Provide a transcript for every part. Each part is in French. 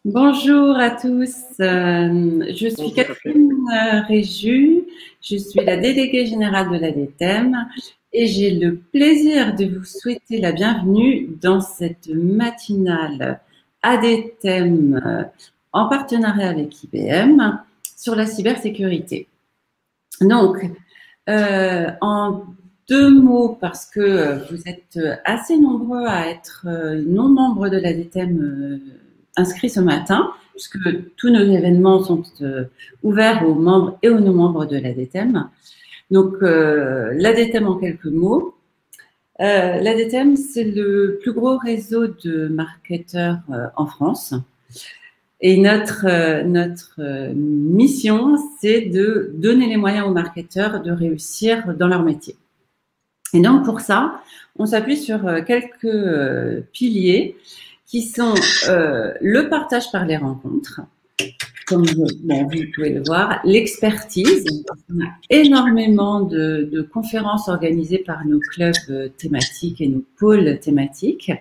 Bonjour à tous, je suis Catherine Réju, je suis la déléguée générale de l'ADTEM et j'ai le plaisir de vous souhaiter la bienvenue dans cette matinale ADTEM en partenariat avec IBM sur la cybersécurité. Donc, en deux mots, parce que vous êtes assez nombreux à être non membres de l'ADTEM inscrits ce matin, puisque tous nos événements sont ouverts aux membres et aux non-membres de l'ADTEM. Donc, l'ADTEM en quelques mots. L'ADTEM, c'est le plus gros réseau de marketeurs en France. Et notre mission, c'est de donner les moyens aux marketeurs de réussir dans leur métier. Et donc, pour ça, on s'appuie sur quelques piliers qui sont le partage par les rencontres, comme vous pouvez le voir, l'expertise. On a énormément de conférences organisées par nos clubs thématiques et nos pôles thématiques.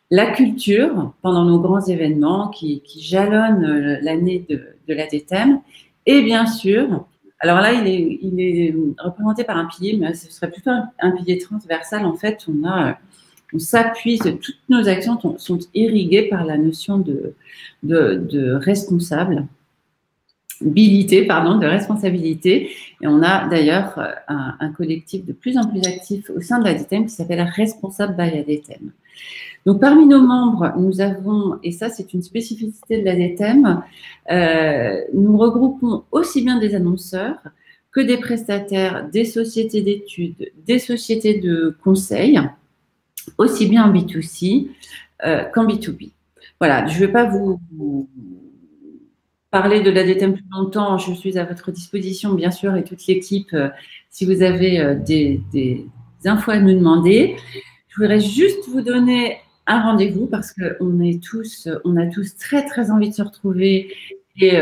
La culture, pendant nos grands événements qui jalonnent l'année de l'ADTEM. Et bien sûr, alors là, il est représenté par un pilier, mais ce serait plutôt un pilier transversal. En fait, on s'appuie, toutes nos actions sont irriguées par la notion de responsabilité. Et on a d'ailleurs un collectif de plus en plus actif au sein de l'ADTEM qui s'appelle Responsable by ADTEM. Donc, parmi nos membres, nous avons, et ça c'est une spécificité de l'ADTEM, nous regroupons aussi bien des annonceurs que des prestataires, des sociétés d'études, des sociétés de conseil, aussi bien en B2C qu'en B2B. Voilà, je ne vais pas vous parler de l'ADTEM plus longtemps, je suis à votre disposition bien sûr et toute l'équipe si vous avez des infos à nous demander. Je voudrais juste vous donner un rendez-vous parce qu'on a tous très très envie de se retrouver et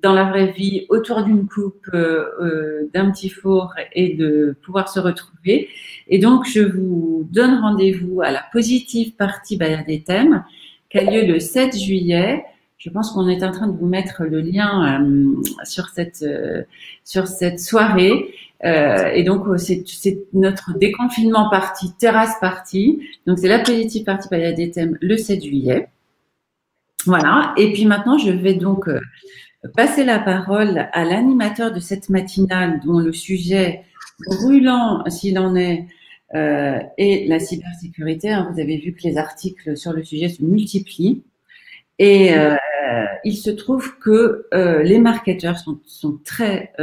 dans la vraie vie autour d'une coupe, d'un petit four et de pouvoir se retrouver. Et donc je vous donne rendez-vous à la Positive Party by ADTEM qui a lieu le 7 juillet. Je pense qu'on est en train de vous mettre le lien sur cette soirée. Et donc, c'est notre déconfinement party, terrasse party. Donc, c'est la Positive Party by ADTEM le 7 juillet. Voilà. Et puis maintenant, je vais donc passer la parole à l'animateur de cette matinale dont le sujet brûlant, s'il en est la cybersécurité. Hein. Vous avez vu que les articles sur le sujet se multiplient. Et il se trouve que les marketeurs sont très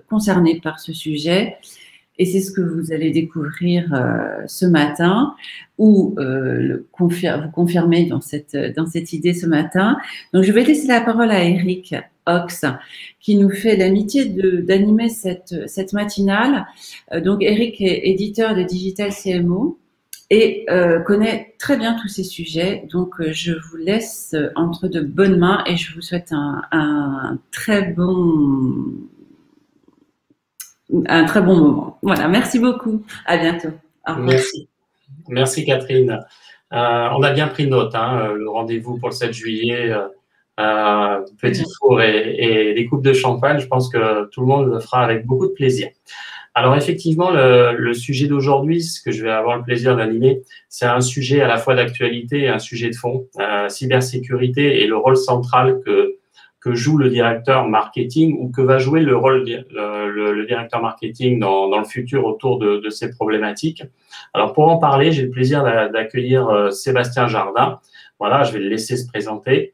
concernés par ce sujet et c'est ce que vous allez découvrir ce matin ou vous confirmer dans cette idée ce matin. Donc, je vais laisser la parole à Eric Ox qui nous fait l'amitié d'animer cette matinale. Donc, Eric est éditeur de Digital CMO et connaît très bien tous ces sujets. Donc, je vous laisse entre de bonnes mains et je vous souhaite un très bon moment. Voilà, merci beaucoup. À bientôt. Au revoir. Merci Catherine. On a bien pris note, hein, le rendez-vous pour le 7 juillet, petit four et les coupes de champagne. Je pense que tout le monde le fera avec beaucoup de plaisir. Alors effectivement, le sujet d'aujourd'hui, ce que je vais avoir le plaisir d'animer, c'est un sujet à la fois d'actualité et un sujet de fond, cybersécurité et le rôle central que joue le directeur marketing ou que va jouer le directeur marketing dans le futur autour de ces problématiques. Alors pour en parler, j'ai le plaisir d'accueillir Sébastien Jardin. Voilà, je vais le laisser se présenter.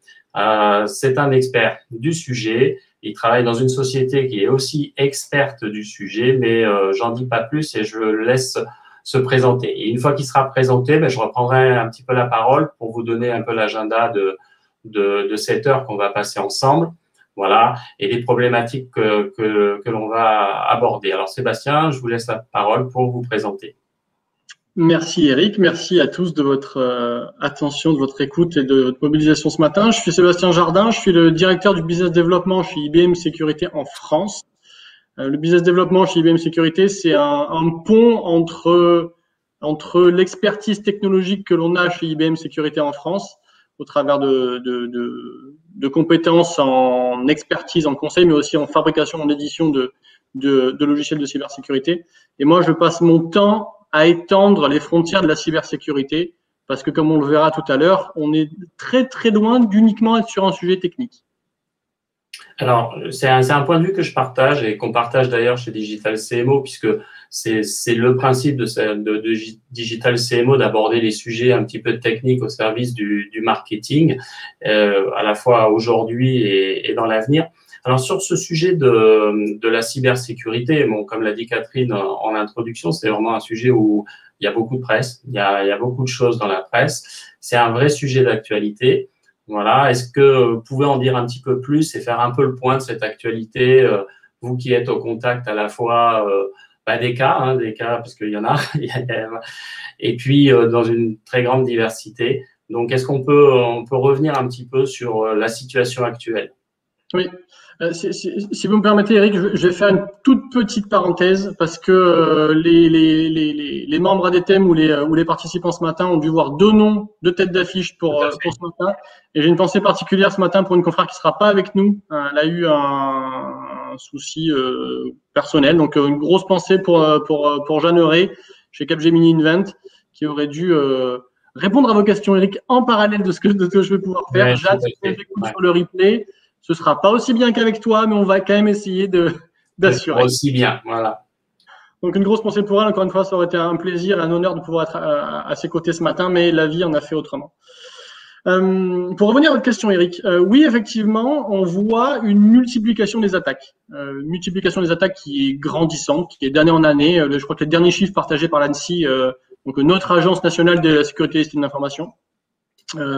C'est un expert du sujet. Il travaille dans une société qui est aussi experte du sujet, mais j'en dis pas plus et je le laisse se présenter. Et une fois qu'il sera présenté, je reprendrai un petit peu la parole pour vous donner un peu l'agenda de cette heure qu'on va passer ensemble. Voilà, et les problématiques que l'on va aborder. Alors Sébastien, je vous laisse la parole pour vous présenter. Merci Eric, merci à tous de votre attention, de votre écoute et de votre mobilisation ce matin. Je suis Sébastien Jardin, je suis le directeur du business développement chez IBM Sécurité en France. Le business développement chez IBM Sécurité, c'est un pont entre entre l'expertise technologique que l'on a chez IBM Sécurité en France, au travers de compétences en expertise, en conseil, mais aussi en fabrication, en édition de logiciels de cybersécurité. Et moi, je passe mon temps à étendre les frontières de la cybersécurité, parce que comme on le verra tout à l'heure, on est très très loin d'uniquement être sur un sujet technique. Alors, c'est un point de vue que je partage et qu'on partage d'ailleurs chez Digital CMO, puisque c'est le principe de Digital CMO d'aborder les sujets un petit peu techniques au service du marketing, à la fois aujourd'hui et dans l'avenir. Alors, sur ce sujet de la cybersécurité, bon, comme l'a dit Catherine en introduction, c'est vraiment un sujet où il y a beaucoup de presse, il y a beaucoup de choses dans la presse. C'est un vrai sujet d'actualité. Voilà. Est-ce que vous pouvez en dire un petit peu plus et faire un peu le point de cette actualité, vous qui êtes au contact à la fois des cas, parce qu'il y en a, et puis dans une très grande diversité. Donc, est-ce qu'on peut revenir un petit peu sur la situation actuelle? Oui. Si vous me permettez, Eric, je vais faire une toute petite parenthèse parce que les membres ADTM ou les participants ce matin ont dû voir deux noms, deux têtes d'affiche pour ce matin. Et j'ai une pensée particulière ce matin pour une confrère qui sera pas avec nous. Elle a eu un souci personnel, donc une grosse pensée pour Jeanne Euré chez Capgemini Invent qui aurait dû répondre à vos questions, Eric, en parallèle de ce que je vais pouvoir faire. Ouais, Jeanne, si j'écoute sur le replay. Ce sera pas aussi bien qu'avec toi, mais on va quand même essayer d'assurer. Aussi bien, voilà. Donc, une grosse pensée pour elle. Encore une fois, ça aurait été un plaisir et un honneur de pouvoir être à ses côtés ce matin, mais la vie en a fait autrement. Pour revenir à votre question, Eric, oui, effectivement, on voit une multiplication des attaques. Une multiplication des attaques qui est grandissante, qui est d'année en année. Je crois que les derniers chiffres partagés par l'ANSSI, donc notre agence nationale de la sécurité des systèmes d'information,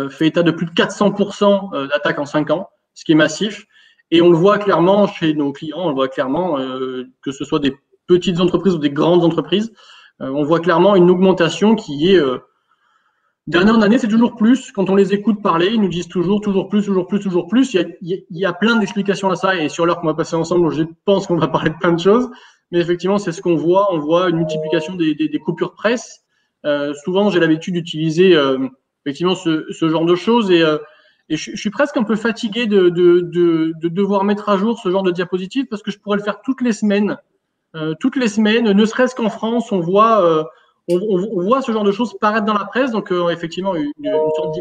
fait état de plus de 400% d'attaques en 5 ans. Ce qui est massif. Et on le voit clairement chez nos clients, on le voit clairement, que ce soit des petites entreprises ou des grandes entreprises, on voit clairement une augmentation qui est d'année en année, c'est toujours plus. Quand on les écoute parler, ils nous disent toujours plus, toujours plus, toujours plus. Il y a plein d'explications à ça et sur l'heure qu'on va passer ensemble, je pense qu'on va parler de plein de choses. Mais effectivement, c'est ce qu'on voit. On voit une multiplication des coupures presse. Souvent, j'ai l'habitude d'utiliser effectivement ce genre de choses et je suis presque un peu fatigué de devoir mettre à jour ce genre de diapositive parce que je pourrais le faire toutes les semaines. Ne serait-ce qu'en France, on voit ce genre de choses paraître dans la presse. Donc, effectivement, une sorte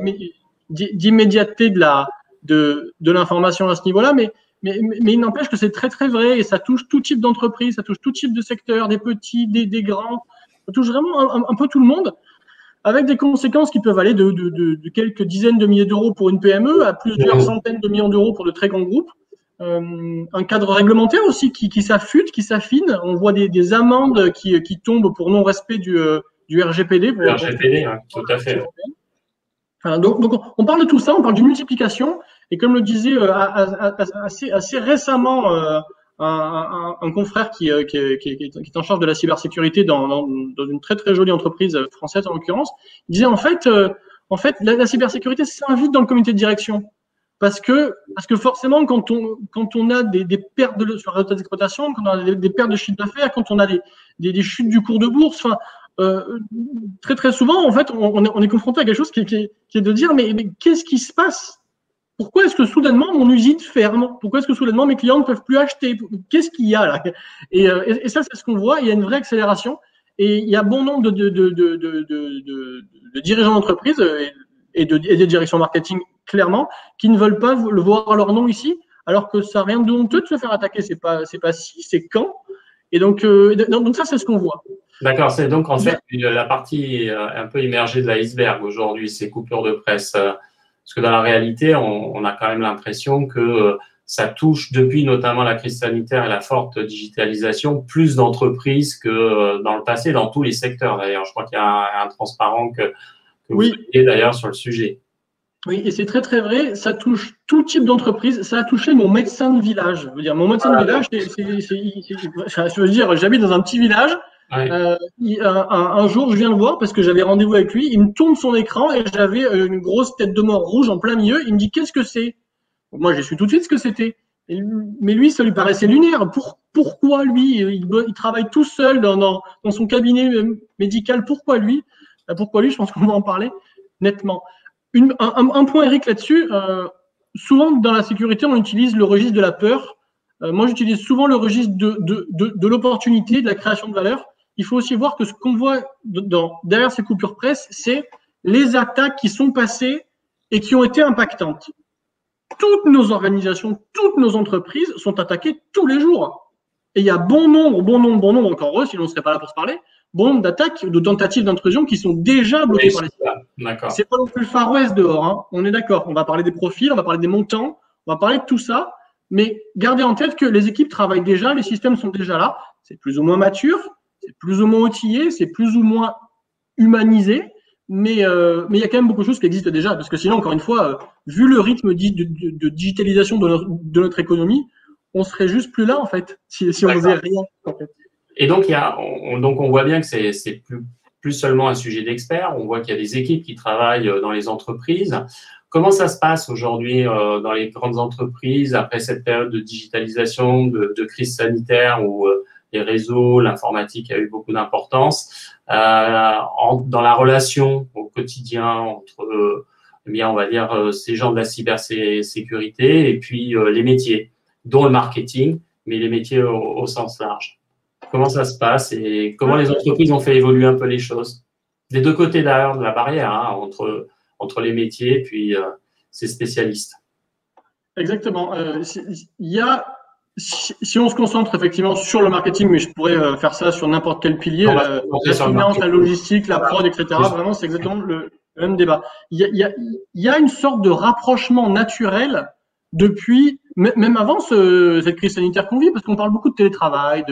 d'immédiateté de l'information à ce niveau-là. Mais il n'empêche que c'est très, très vrai et ça touche tout type d'entreprise, ça touche tout type de secteur, des petits, des grands. Ça touche vraiment un peu tout le monde, avec des conséquences qui peuvent aller de quelques dizaines de milliers d'euros pour une PME à plusieurs centaines de millions d'euros pour de très grands groupes. Un cadre réglementaire aussi qui s'affûte, qui s'affine. On voit des amendes qui tombent pour non-respect du RGPD. Le RGPD, tout à fait. Donc, on parle de tout ça, on parle d'une multiplication. Et comme le disait assez récemment un confrère qui est en charge de la cybersécurité dans une très très jolie entreprise française en l'occurrence, il disait en fait la cybersécurité s'invite dans le comité de direction parce que forcément quand on a des pertes sur la résultat d'exploitation, quand on a des pertes de chiffre d'affaires, quand on a des chutes du cours de bourse, très très souvent en fait on est confronté à quelque chose qui est de dire mais qu'est-ce qui se passe? Pourquoi est-ce que soudainement mon usine ferme? Pourquoi est-ce que soudainement mes clients ne peuvent plus acheter? Qu'est-ce qu'il y a là? Et ça, c'est ce qu'on voit. Il y a une vraie accélération. Et il y a bon nombre de dirigeants d'entreprise et des directions marketing, clairement, qui ne veulent pas le voir à leur nom ici, alors que ça n'a rien de honteux de se faire attaquer. C'est pas si, c'est quand. Et donc ça, c'est ce qu'on voit. D'accord. C'est donc en fait la partie un peu immergée de l'iceberg aujourd'hui, ces coupures de presse. Parce que dans la réalité, on a quand même l'impression que ça touche, depuis notamment la crise sanitaire et la forte digitalisation, plus d'entreprises que dans le passé, dans tous les secteurs d'ailleurs. Je crois qu'il y a un transparent que vous avez d'ailleurs sur le sujet. Oui, et c'est très très vrai, ça touche tout type d'entreprise. Ça a touché mon médecin de village. Je veux dire, mon médecin de village, je veux dire, j'habite dans un petit village. Ouais. Un jour, je viens le voir parce que j'avais rendez-vous avec lui. Il me tourne son écran et j'avais une grosse tête de mort rouge en plein milieu. Il me dit qu'est-ce que c'est? Moi, j'ai su tout de suite ce que c'était. Mais lui, ça lui paraissait lunaire. pourquoi lui, il travaille tout seul dans son cabinet médical, pourquoi lui? Pourquoi lui? Je pense qu'on va en parler nettement. Un point, Eric, là-dessus. Souvent, dans la sécurité, on utilise le registre de la peur. Moi, j'utilise souvent le registre de l'opportunité, de la création de valeur. Il faut aussi voir que ce qu'on voit derrière ces coupures presse, c'est les attaques qui sont passées et qui ont été impactantes. Toutes nos organisations, toutes nos entreprises sont attaquées tous les jours. Et il y a bon nombre, encore heureux, sinon on ne serait pas là pour se parler, bon nombre d'attaques, de tentatives d'intrusion qui sont déjà bloquées par les systèmes. C'est pas non plus le Far West dehors, hein. On est d'accord. On va parler des profils, on va parler des montants, on va parler de tout ça. Mais gardez en tête que les équipes travaillent déjà, les systèmes sont déjà là. C'est plus ou moins mature, c'est plus ou moins outillé, c'est plus ou moins humanisé. Mais il y a quand même beaucoup de choses qui existent déjà. Parce que sinon, encore une fois, vu le rythme de digitalisation de notre économie, on serait juste plus là, en fait, si on faisait rien, en fait. Et donc, on voit bien que c'est plus seulement un sujet d'experts. On voit qu'il y a des équipes qui travaillent dans les entreprises. Comment ça se passe aujourd'hui dans les grandes entreprises après cette période de digitalisation, de crise sanitaire où les réseaux, l'informatique a eu beaucoup d'importance dans la relation au quotidien entre, on va dire, ces gens de la cybersécurité et puis les métiers, dont le marketing, mais les métiers au sens large. Comment ça se passe et comment les entreprises ont fait évoluer un peu les choses? Des deux côtés d'ailleurs de la barrière, hein, entre les métiers et puis ces spécialistes. Exactement. Si on se concentre effectivement sur le marketing, mais je pourrais faire ça sur n'importe quel pilier, la finance, la logistique, la prod, etc. Vraiment, c'est exactement le même débat. Il y a une sorte de rapprochement naturel depuis, même avant cette crise sanitaire qu'on vit, parce qu'on parle beaucoup de télétravail,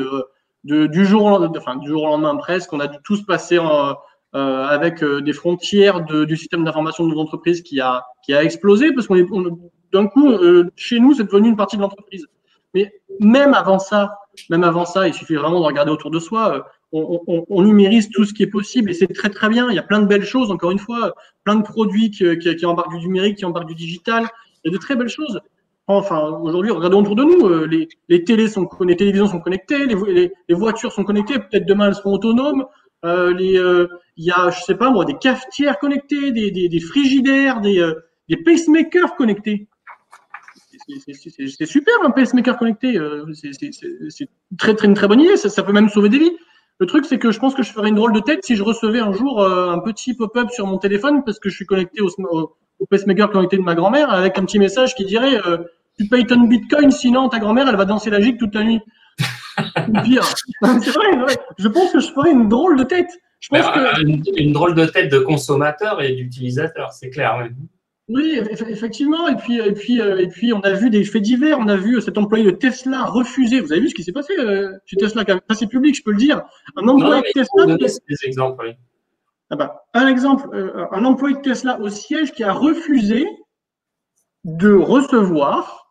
du jour au lendemain presque, on a dû tous passer avec des frontières du système d'information de nos entreprises qui a explosé, parce d'un coup, chez nous, c'est devenu une partie de l'entreprise. Mais même avant ça, il suffit vraiment de regarder autour de soi. On numérise tout ce qui est possible et c'est très très bien. Il y a plein de belles choses, encore une fois, plein de produits qui embarquent du numérique, qui embarquent du digital. Il y a de très belles choses. Enfin, aujourd'hui, regardons autour de nous. Les télévisions sont connectées, les voitures sont connectées. Peut-être demain elles seront autonomes. Il y a, je sais pas moi, des cafetières connectées, des frigidaires, des pacemakers connectés. C'est super un pacemaker connecté, c'est une très bonne idée, ça peut même sauver des vies. Le truc, c'est que je pense que je ferais une drôle de tête si je recevais un jour un petit pop-up sur mon téléphone parce que je suis connecté au pacemaker connecté de ma grand-mère avec un petit message qui dirait tu payes ton bitcoin, sinon ta grand-mère elle va danser la gigue toute la nuit. Ou pire. C'est vrai. Je pense que je ferais une drôle de tête. Je pense une drôle de tête de consommateur et d'utilisateur, c'est clair. Ouais. Oui, effectivement. Et puis, on a vu des faits divers. On a vu cet employé de Tesla refuser. Vous avez vu ce qui s'est passé chez Tesla? Ça, c'est public, je peux le dire. Un employé de Tesla. Des exemples, oui. Un exemple, un employé de Tesla au siège qui a refusé de recevoir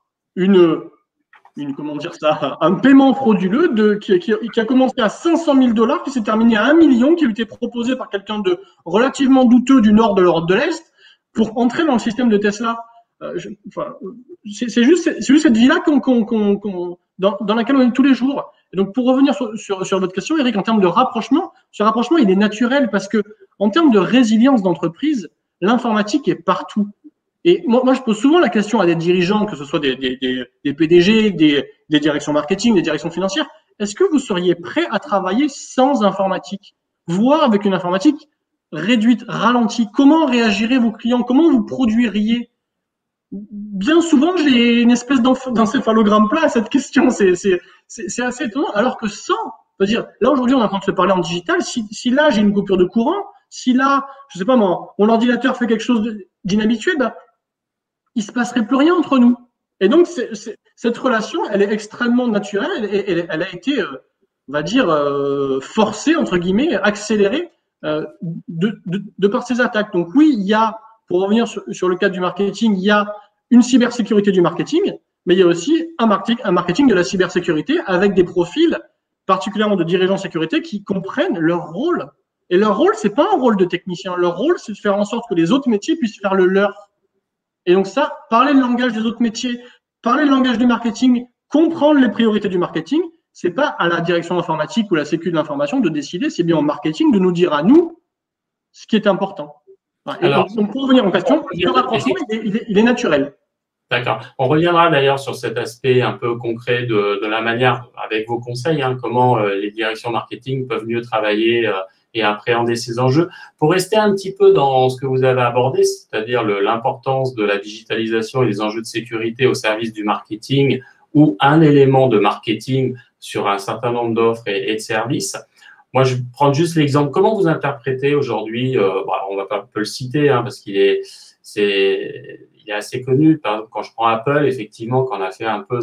comment dire ça, un paiement frauduleux qui a commencé à 500 000 $, qui s'est terminé à 1 million, qui lui était proposé par quelqu'un de relativement douteux du nord de l'Europe de l'Est, pour entrer dans le système de Tesla. C'est juste cette vie-là dans laquelle on est tous les jours. Et donc, pour revenir sur votre question, Eric, en termes de rapprochement, ce rapprochement, il est naturel parce que, en termes de résilience d'entreprise, l'informatique est partout. Et moi, je pose souvent la question à des dirigeants, que ce soit des PDG, des directions marketing, des directions financières, est-ce que vous seriez prêt à travailler sans informatique, voire avec une informatique réduite, ralentie? Comment réagiraient vos clients? Comment vous produiriez? Bien souvent, j'ai une espèce d'encéphalogramme plat à cette question. C'est assez étonnant. Alors que c'est-à-dire, là aujourd'hui, on est en train de se parler en digital. Si là, j'ai une coupure de courant, si là, je sais pas moi, mon ordinateur fait quelque chose d'inhabituel, il se passerait plus rien entre nous. Et donc, cette relation, elle est extrêmement naturelle et elle a été, on va dire, forcée, entre guillemets, accélérée de par ces attaques. Donc oui, il y a, pour revenir sur le cadre du marketing, il y a une cybersécurité du marketing, mais il y a aussi un marketing de la cybersécurité avec des profils, particulièrement de dirigeants sécurité, qui comprennent leur rôle. Et leur rôle, c'est pas un rôle de technicien. Leur rôle, c'est de faire en sorte que les autres métiers puissent faire le leur. Et donc ça, parler le langage des autres métiers, parler le langage du marketing, comprendre les priorités du marketing, c'est pas à la direction informatique ou la sécu de l'information de décider, c'est bien au marketing de nous dire à nous ce qui est important. Et alors, donc pour revenir en question, le rapprochement, il est naturel. D'accord. On reviendra d'ailleurs sur cet aspect un peu concret de la manière, avec vos conseils, hein, comment les directions marketing peuvent mieux travailler et appréhender ces enjeux. Pour rester un petit peu dans ce que vous avez abordé, c'est-à-dire l'importance de la digitalisation et les enjeux de sécurité au service du marketing ou un élément de marketing sur un certain nombre d'offres et de services. Moi, je vais prendre juste l'exemple. Comment vous interprétez aujourd'hui, on va pas le citer hein, parce qu'il est assez connu. Quand je prends Apple, effectivement, quand on a fait un peu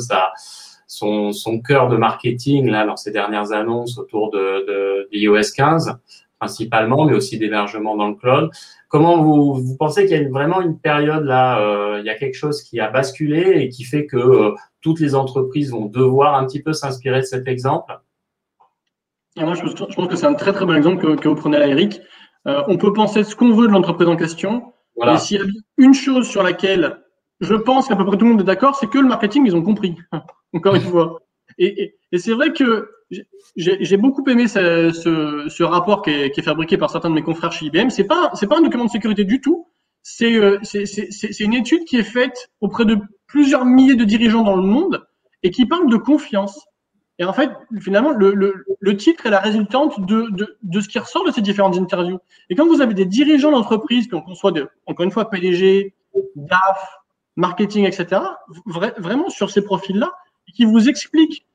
son cœur de marketing là dans ses dernières annonces autour de iOS 15 principalement, mais aussi d'hébergement dans le cloud. Comment vous pensez qu'il y a vraiment une période là, il y a quelque chose qui a basculé et qui fait que toutes les entreprises vont devoir un petit peu s'inspirer de cet exemple? Et moi, je pense que c'est un très très bon exemple que vous prenez là, Eric. On peut penser ce qu'on veut de l'entreprise en question, voilà. Mais s'il y a une chose sur laquelle je pense qu'à peu près tout le monde est d'accord, c'est que le marketing, ils ont compris. Encore une fois. Et c'est vrai que j'ai beaucoup aimé ce rapport qui est fabriqué par certains de mes confrères chez IBM. C'est pas un document de sécurité du tout. C'est une étude qui est faite auprès de plusieurs milliers de dirigeants dans le monde et qui parle de confiance. Et en fait, finalement, le titre est la résultante de ce qui ressort de ces différentes interviews. Et quand vous avez des dirigeants d'entreprise, qu'on soit encore une fois PDG, DAF, marketing, etc., vraiment sur ces profils-là, qui vous expliquent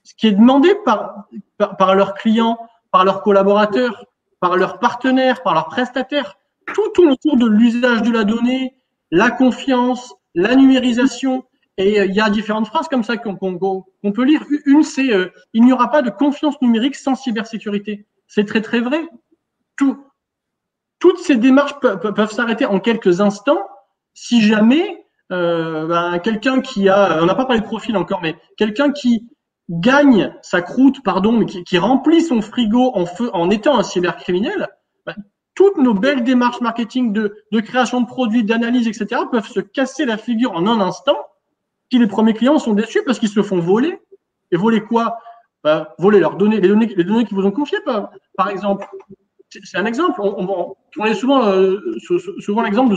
ce qui est demandé par leurs clients, par leurs collaborateurs, par leurs partenaires, par leurs prestataires, tout tourne autour de l'usage de la donnée, la confiance, la numérisation. Et il y a différentes phrases comme ça qu'on peut lire. Une, c'est il n'y aura pas de confiance numérique sans cybersécurité. C'est très très vrai. Toutes ces démarches peuvent s'arrêter en quelques instants si jamais quelqu'un qui a, on n'a pas parlé de profil encore, mais quelqu'un qui gagne sa croûte, mais qui remplit son frigo en étant un cybercriminel, toutes nos belles démarches marketing de création de produits, d'analyse, etc. peuvent se casser la figure en un instant. Si les premiers clients sont déçus parce qu'ils se font voler. Et voler quoi? Voler leurs données, les données qu'ils vous ont confiées, par exemple. C'est un exemple. On est souvent l'exemple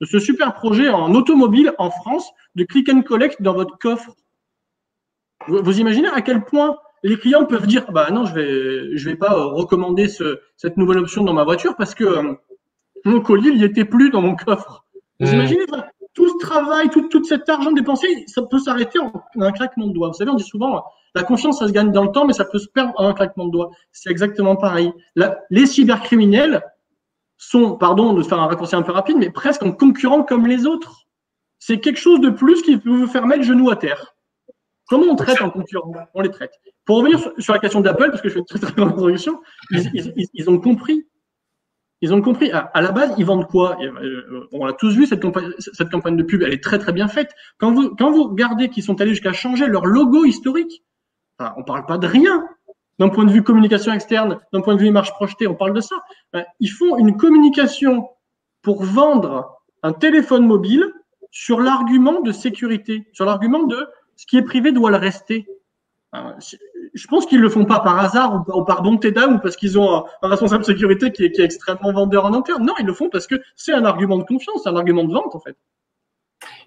de ce super projet en automobile en France de click and collect dans votre coffre. Vous imaginez à quel point les clients peuvent dire non, je vais pas recommander cette nouvelle option dans ma voiture parce que mon colis il n'y était plus dans mon coffre. Vous imaginez tout ce travail, tout cet argent dépensé, ça peut s'arrêter en un claquement de doigts. Vous savez, on dit souvent, la confiance, ça se gagne dans le temps, mais ça peut se perdre en un claquement de doigts. C'est exactement pareil. Les cybercriminels sont, pardon de faire un raccourci un peu rapide, mais presque en concurrent comme les autres. C'est quelque chose de plus qui peut vous faire mettre genou à terre. Comment on traite en concurrent? On les traite. Pour revenir sur la question d'Apple, parce que je fais une très très bonne introduction, ils ont compris. Ils ont compris. À la base, ils vendent quoi? On l'a tous vu, cette campagne de pub, elle est très très bien faite. Quand vous regardez qu'ils sont allés jusqu'à changer leur logo historique, on parle pas de rien. D'un point de vue communication externe, d'un point de vue image projetée, on parle de ça. Ils font une communication pour vendre un téléphone mobile sur l'argument de sécurité, sur l'argument de ce qui est privé doit le rester. Je pense qu'ils le font pas par hasard ou par bonté d'âme ou parce qu'ils ont un responsable sécurité qui est extrêmement vendeur en interne. Non, ils le font parce que c'est un argument de confiance, c'est un argument de vente en fait.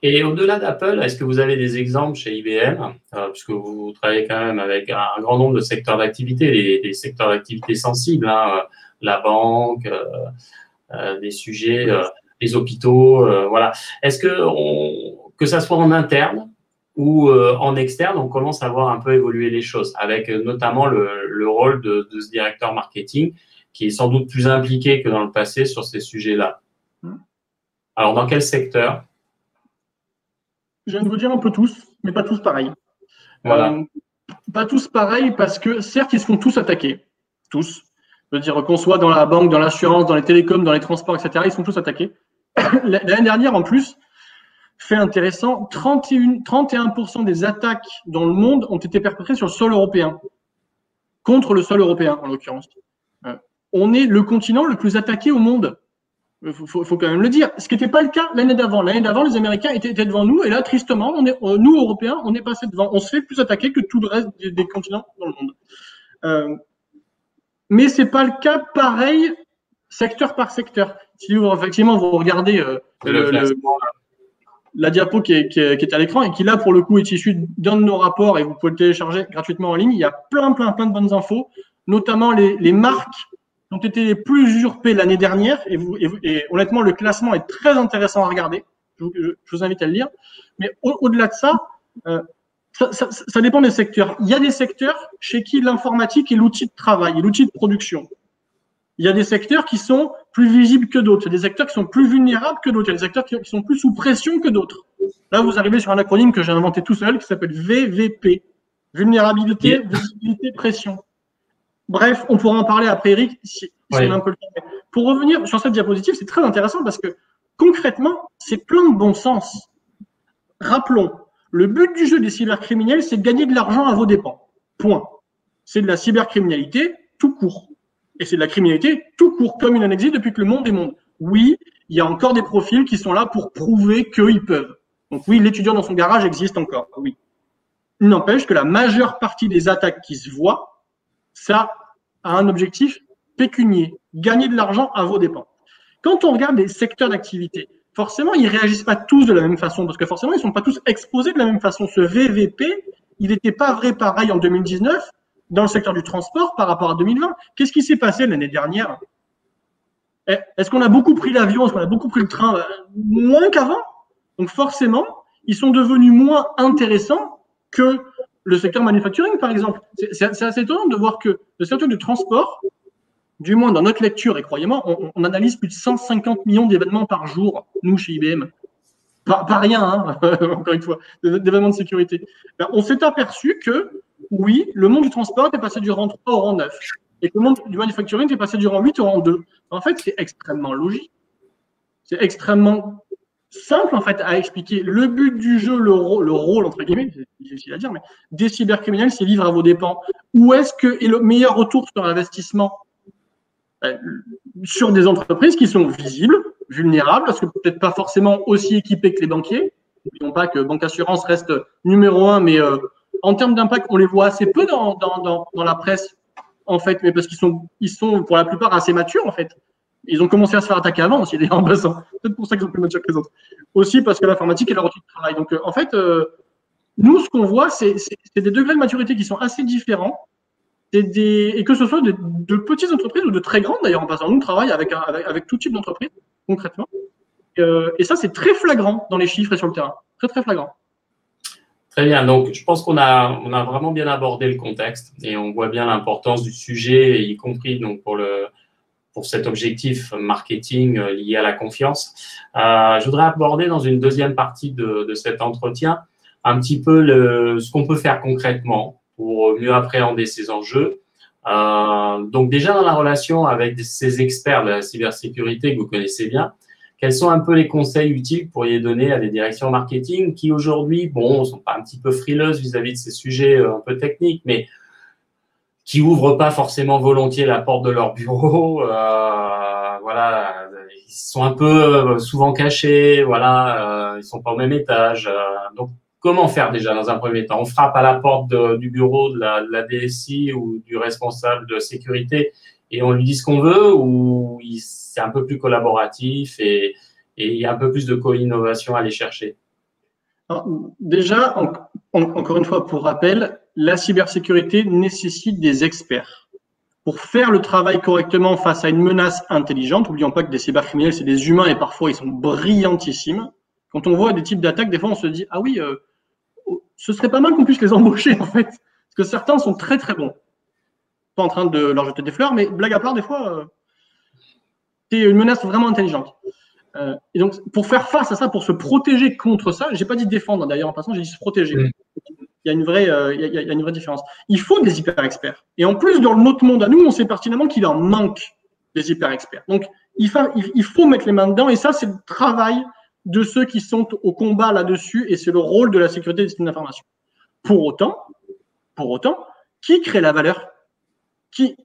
Et au-delà d'Apple, est-ce que vous avez des exemples chez IBM, puisque vous travaillez quand même avec un grand nombre de secteurs d'activité, des secteurs d'activité sensibles, la banque, des sujets, les hôpitaux, voilà. Est-ce que ça soit en interne ou en externe, on commence à voir un peu évoluer les choses, avec notamment le rôle de ce directeur marketing, qui est sans doute plus impliqué que dans le passé sur ces sujets-là. Alors, dans quel secteur? Je viens de vous dire un peu tous, mais pas tous pareil. Voilà. Pas tous pareil parce que, certes, ils se font tous attaquer. Tous. Je veux dire, qu'on soit dans la banque, dans l'assurance, dans les télécoms, dans les transports, etc., ils sont tous attaqués. L'année dernière, en plus, fait intéressant, 31% des attaques dans le monde ont été perpétrées sur le sol européen, contre le sol européen en l'occurrence. On est le continent le plus attaqué au monde. faut quand même le dire. Ce qui n'était pas le cas l'année d'avant. L'année d'avant, les Américains étaient devant nous, et là, tristement, nous, Européens, on est passé devant. On se fait plus attaquer que tout le reste des continents dans le monde. Mais c'est pas le cas pareil, secteur par secteur. Si vous, effectivement, vous regardez la diapo qui est à l'écran et qui, là, pour le coup, est issue d'un de nos rapports et vous pouvez le télécharger gratuitement en ligne, il y a plein de bonnes infos, notamment les marques ont été les plus usurpées l'année dernière et honnêtement, le classement est très intéressant à regarder. Je vous invite à le lire. Mais au-delà de ça, ça dépend des secteurs. Il y a des secteurs chez qui l'informatique est l'outil de travail, est l'outil de production. Il y a des secteurs qui sont plus visibles que d'autres. Il y a des secteurs qui sont plus vulnérables que d'autres. Il y a des secteurs qui sont plus sous pression que d'autres. Là, vous arrivez sur un acronyme que j'ai inventé tout seul qui s'appelle VVP. Vulnérabilité, visibilité, pression. Bref, on pourra en parler après, Eric, si on a un peu le temps. Pour revenir sur cette diapositive, c'est très intéressant parce que concrètement, c'est plein de bon sens. Rappelons, le but du jeu des cybercriminels, c'est de gagner de l'argent à vos dépens. Point. C'est de la cybercriminalité tout court. Et c'est de la criminalité tout court, comme il en existe depuis que le monde est monde. Oui, il y a encore des profils qui sont là pour prouver qu'ils peuvent. Donc oui, l'étudiant dans son garage existe encore, oui. Il n'empêche que la majeure partie des attaques qui se voient, ça a un objectif pécunier, gagner de l'argent à vos dépens. Quand on regarde les secteurs d'activité, forcément, ils réagissent pas tous de la même façon, parce que forcément, ils sont pas tous exposés de la même façon. Ce VVP, il n'était pas vrai pareil en 2019 dans le secteur du transport par rapport à 2020. Qu'est-ce qui s'est passé l'année dernière? Est-ce qu'on a beaucoup pris l'avion? Est-ce qu'on a beaucoup pris le train? Moins qu'avant. Donc forcément, ils sont devenus moins intéressants que le secteur manufacturing, par exemple. C'est assez étonnant de voir que le secteur du transport, du moins dans notre lecture, et croyez-moi, on analyse plus de 150 millions d'événements par jour, nous, chez IBM. Pas rien, hein, encore une fois, d'événements de sécurité. Ben, on s'est aperçu que, oui, le monde du transport est passé du rang 3 au rang 9, et que le monde du manufacturing est passé du rang 8 au rang 2. En fait, c'est extrêmement logique. C'est extrêmement simple, en fait, à expliquer. Le but du jeu, le rôle, entre guillemets, c'est difficile à dire, mais des cybercriminels, c'est vivre à vos dépens. Où est-ce que est le meilleur retour sur investissement? Sur des entreprises qui sont visibles, vulnérables, parce que peut-être pas forcément aussi équipées que les banquiers. N'oublions pas que Banque Assurance reste numéro 1, mais en termes d'impact, on les voit assez peu dans la presse, en fait, mais parce qu'ils sont pour la plupart assez matures, en fait. Ils ont commencé à se faire attaquer avant aussi, d'ailleurs, en passant. Peut-être pour ça qu'ils sont plus matures que les autres. Aussi parce que l'informatique est leur outil de travail. Donc, en fait, nous, ce qu'on voit, c'est des degrés de maturité qui sont assez différents. Et que ce soit de petites entreprises ou de très grandes, d'ailleurs, en passant. Nous, on travaille avec tout type d'entreprise, concrètement. Et ça, c'est très flagrant dans les chiffres et sur le terrain. Très, très flagrant. Très bien. Donc, je pense qu'on a vraiment bien abordé le contexte et on voit bien l'importance du sujet, y compris donc pour cet objectif marketing lié à la confiance. Je voudrais aborder dans une deuxième partie de cet entretien un petit peu ce qu'on peut faire concrètement pour mieux appréhender ces enjeux. Donc déjà dans la relation avec ces experts de la cybersécurité que vous connaissez bien, quels sont un peu les conseils utiles que vous pourriez donner à des directions marketing qui aujourd'hui, sont pas un petit peu frileuses vis-à-vis de ces sujets un peu techniques, mais qui ouvrent pas forcément volontiers la porte de leur bureau, voilà, ils sont un peu souvent cachés, voilà, ils sont pas au même étage, donc comment faire déjà dans un premier temps? On frappe à la porte du bureau de la DSI ou du responsable de sécurité et on lui dit ce qu'on veut ou c'est un peu plus collaboratif et il y a un peu plus de co-innovation à aller chercher? Alors, déjà, encore une fois, pour rappel, la cybersécurité nécessite des experts. Pour faire le travail correctement face à une menace intelligente, n'oublions pas que des cybercriminels, c'est des humains et parfois ils sont brillantissimes. Quand on voit des types d'attaques, des fois on se dit « Ah oui, ce serait pas mal qu'on puisse les embaucher en fait. » Parce que certains sont très très bons. Pas en train de leur jeter des fleurs, mais blague à part, des fois, c'est une menace vraiment intelligente. Et donc, pour faire face à ça, pour se protéger contre ça, j'ai pas dit défendre d'ailleurs en passant, j'ai dit se protéger. Il y a une vraie différence. Il faut des hyper experts. Et en plus, dans notre monde à nous, on sait pertinemment qu'il en manque des hyper experts. Donc, il faut mettre les mains dedans. Et ça, c'est le travail de ceux qui sont au combat là-dessus. Et c'est le rôle de la sécurité des systèmes d'information. Pour autant, qui crée la valeur? Qui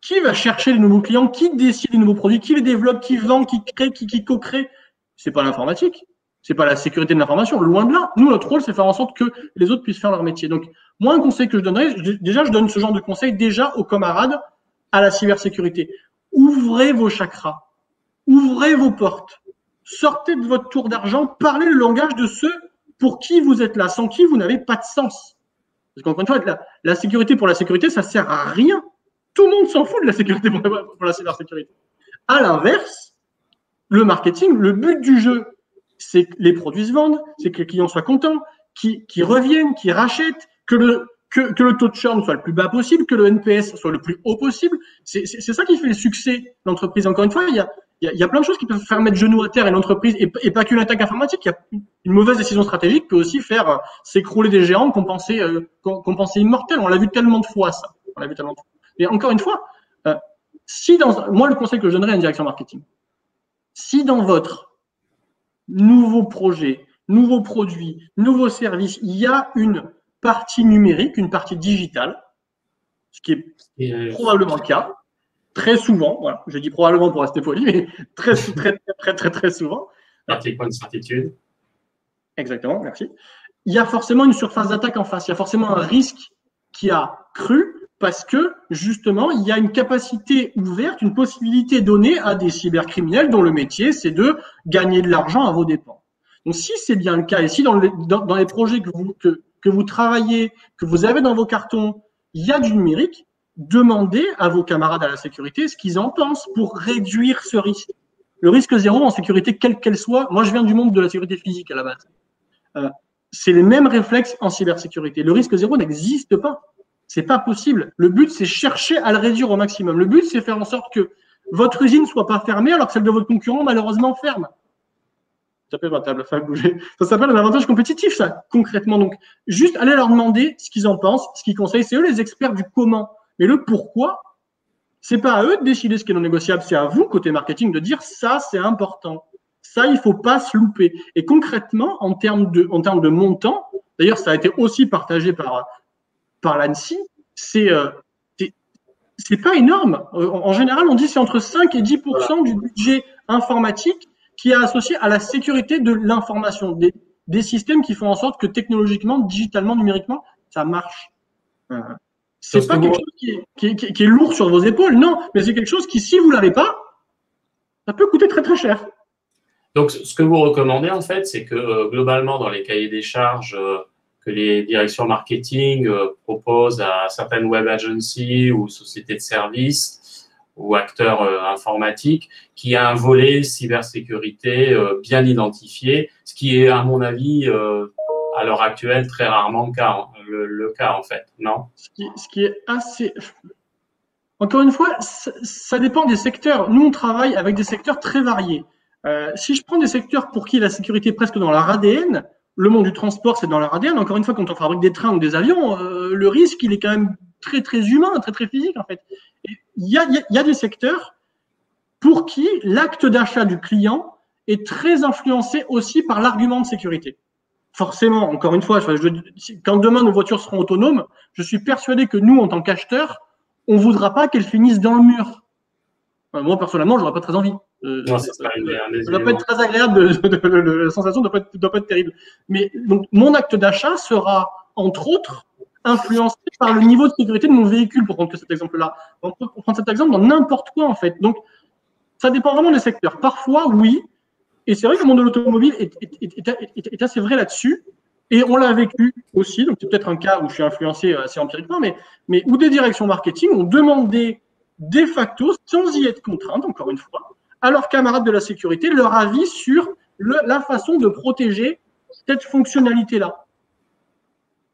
Qui va chercher les nouveaux clients? Qui décide les nouveaux produits? Qui les développe? Qui vend? Qui crée? Qui co-crée? C'est pas l'informatique. C'est pas la sécurité de l'information. Loin de là. Nous, notre rôle, c'est faire en sorte que les autres puissent faire leur métier. Donc, moi, un conseil que je donnerais, je donne ce genre de conseil déjà aux camarades à la cybersécurité. Ouvrez vos chakras. Ouvrez vos portes. Sortez de votre tour d'argent. Parlez le langage de ceux pour qui vous êtes là, sans qui vous n'avez pas de sens. Parce qu'encore une fois, la sécurité pour la sécurité, ça sert à rien. Tout le monde s'en fout de la sécurité pour la cybersécurité. À l'inverse, le marketing, le but du jeu, c'est que les produits se vendent, c'est que les clients soient contents, qu'ils reviennent, qu'ils rachètent, que le taux de churn soit le plus bas possible, que le NPS soit le plus haut possible. C'est ça qui fait le succès de l'entreprise. Encore une fois, il y a plein de choses qui peuvent faire mettre genou à terre et l'entreprise, et pas qu'une attaque informatique. Il y a une mauvaise décision stratégique peut aussi faire s'écrouler des géants qu'on pensait immortels. On l'a vu tellement de fois, ça. On l'a vu tellement de fois. Et encore une fois, moi, le conseil que je donnerais à une direction marketing, si dans votre nouveau projet, nouveau produit, nouveau service, il y a une partie numérique, une partie digitale, ce qui est probablement le cas, très souvent, voilà, je dis probablement pour rester poli, mais très souvent. Pratiquement une certitude. Exactement, merci. Il y a forcément une surface d'attaque en face, il y a forcément un risque qui a cru parce que, justement, il y a une capacité ouverte, une possibilité donnée à des cybercriminels dont le métier, c'est de gagner de l'argent à vos dépens. Donc, si c'est bien le cas, et si dans les projets que vous travaillez, que vous avez dans vos cartons, il y a du numérique, demandez à vos camarades à la sécurité ce qu'ils en pensent pour réduire ce risque. Le risque zéro en sécurité, quelle qu'elle soit, moi je viens du monde de la sécurité physique à la base. C'est les mêmes réflexes en cybersécurité. Le risque zéro n'existe pas. C'est pas possible. Le but, c'est chercher à le réduire au maximum. Le but, c'est faire en sorte que votre usine ne soit pas fermée alors que celle de votre concurrent, malheureusement, ferme. Ça s'appelle ma table, ça a bougé. Ça s'appelle un avantage compétitif, ça, concrètement. Donc, juste aller leur demander ce qu'ils en pensent, ce qu'ils conseillent. C'est eux les experts du comment. Mais le pourquoi, c'est pas à eux de décider ce qui est non négociable. C'est à vous, côté marketing, de dire ça, c'est important. Ça, il faut pas se louper. Et concrètement, en termes de montant, d'ailleurs, ça a été aussi partagé par l'ANSSI, c'est pas énorme. En général, on dit c'est entre 5 et 10% du budget informatique qui est associé à la sécurité de l'information, des systèmes qui font en sorte que technologiquement, digitalement, numériquement, ça marche. C'est pas quelque chose qui est lourd sur vos épaules, non, mais c'est quelque chose qui, si vous l'avez pas, ça peut coûter très très cher. Donc, ce que vous recommandez, en fait, c'est que globalement, dans les cahiers des charges que les directions marketing proposent à certaines web agencies ou sociétés de services ou acteurs informatiques, qu'il y a un volet cybersécurité bien identifié, ce qui est, à mon avis, à l'heure actuelle, très rarement le cas, en fait, non? Ce qui est assez… Encore une fois, ça dépend des secteurs. Nous, on travaille avec des secteurs très variés. Si je prends des secteurs pour qui la sécurité est presque dans leur ADN, le monde du transport, c'est dans leur ADN. Encore une fois, quand on fabrique des trains ou des avions, le risque, il est quand même très, très humain, très, très physique, en fait. Il y a des secteurs pour qui l'acte d'achat du client est très influencé aussi par l'argument de sécurité. Forcément, encore une fois, quand demain nos voitures seront autonomes, je suis persuadé que nous, en tant qu'acheteurs, on ne voudra pas qu'elles finissent dans le mur. Enfin, moi, personnellement, je n'aurais pas très envie. Non, ça ne doit pas être très agréable, la sensation ne doit pas être terrible. Mais donc, mon acte d'achat sera, entre autres, influencé par le niveau de sécurité de mon véhicule, pour prendre cet exemple-là. Pour prendre cet exemple dans n'importe quoi, en fait. Donc, ça dépend vraiment des secteurs. Parfois, oui. Et c'est vrai que le monde de l'automobile est assez vrai là-dessus. Et on l'a vécu aussi. Donc, c'est peut-être un cas où je suis influencé assez empiriquement, mais où des directions marketing ont demandé de facto, sans y être contraintes, encore une fois, à leurs camarades de la sécurité, leur avis sur la façon de protéger cette fonctionnalité-là.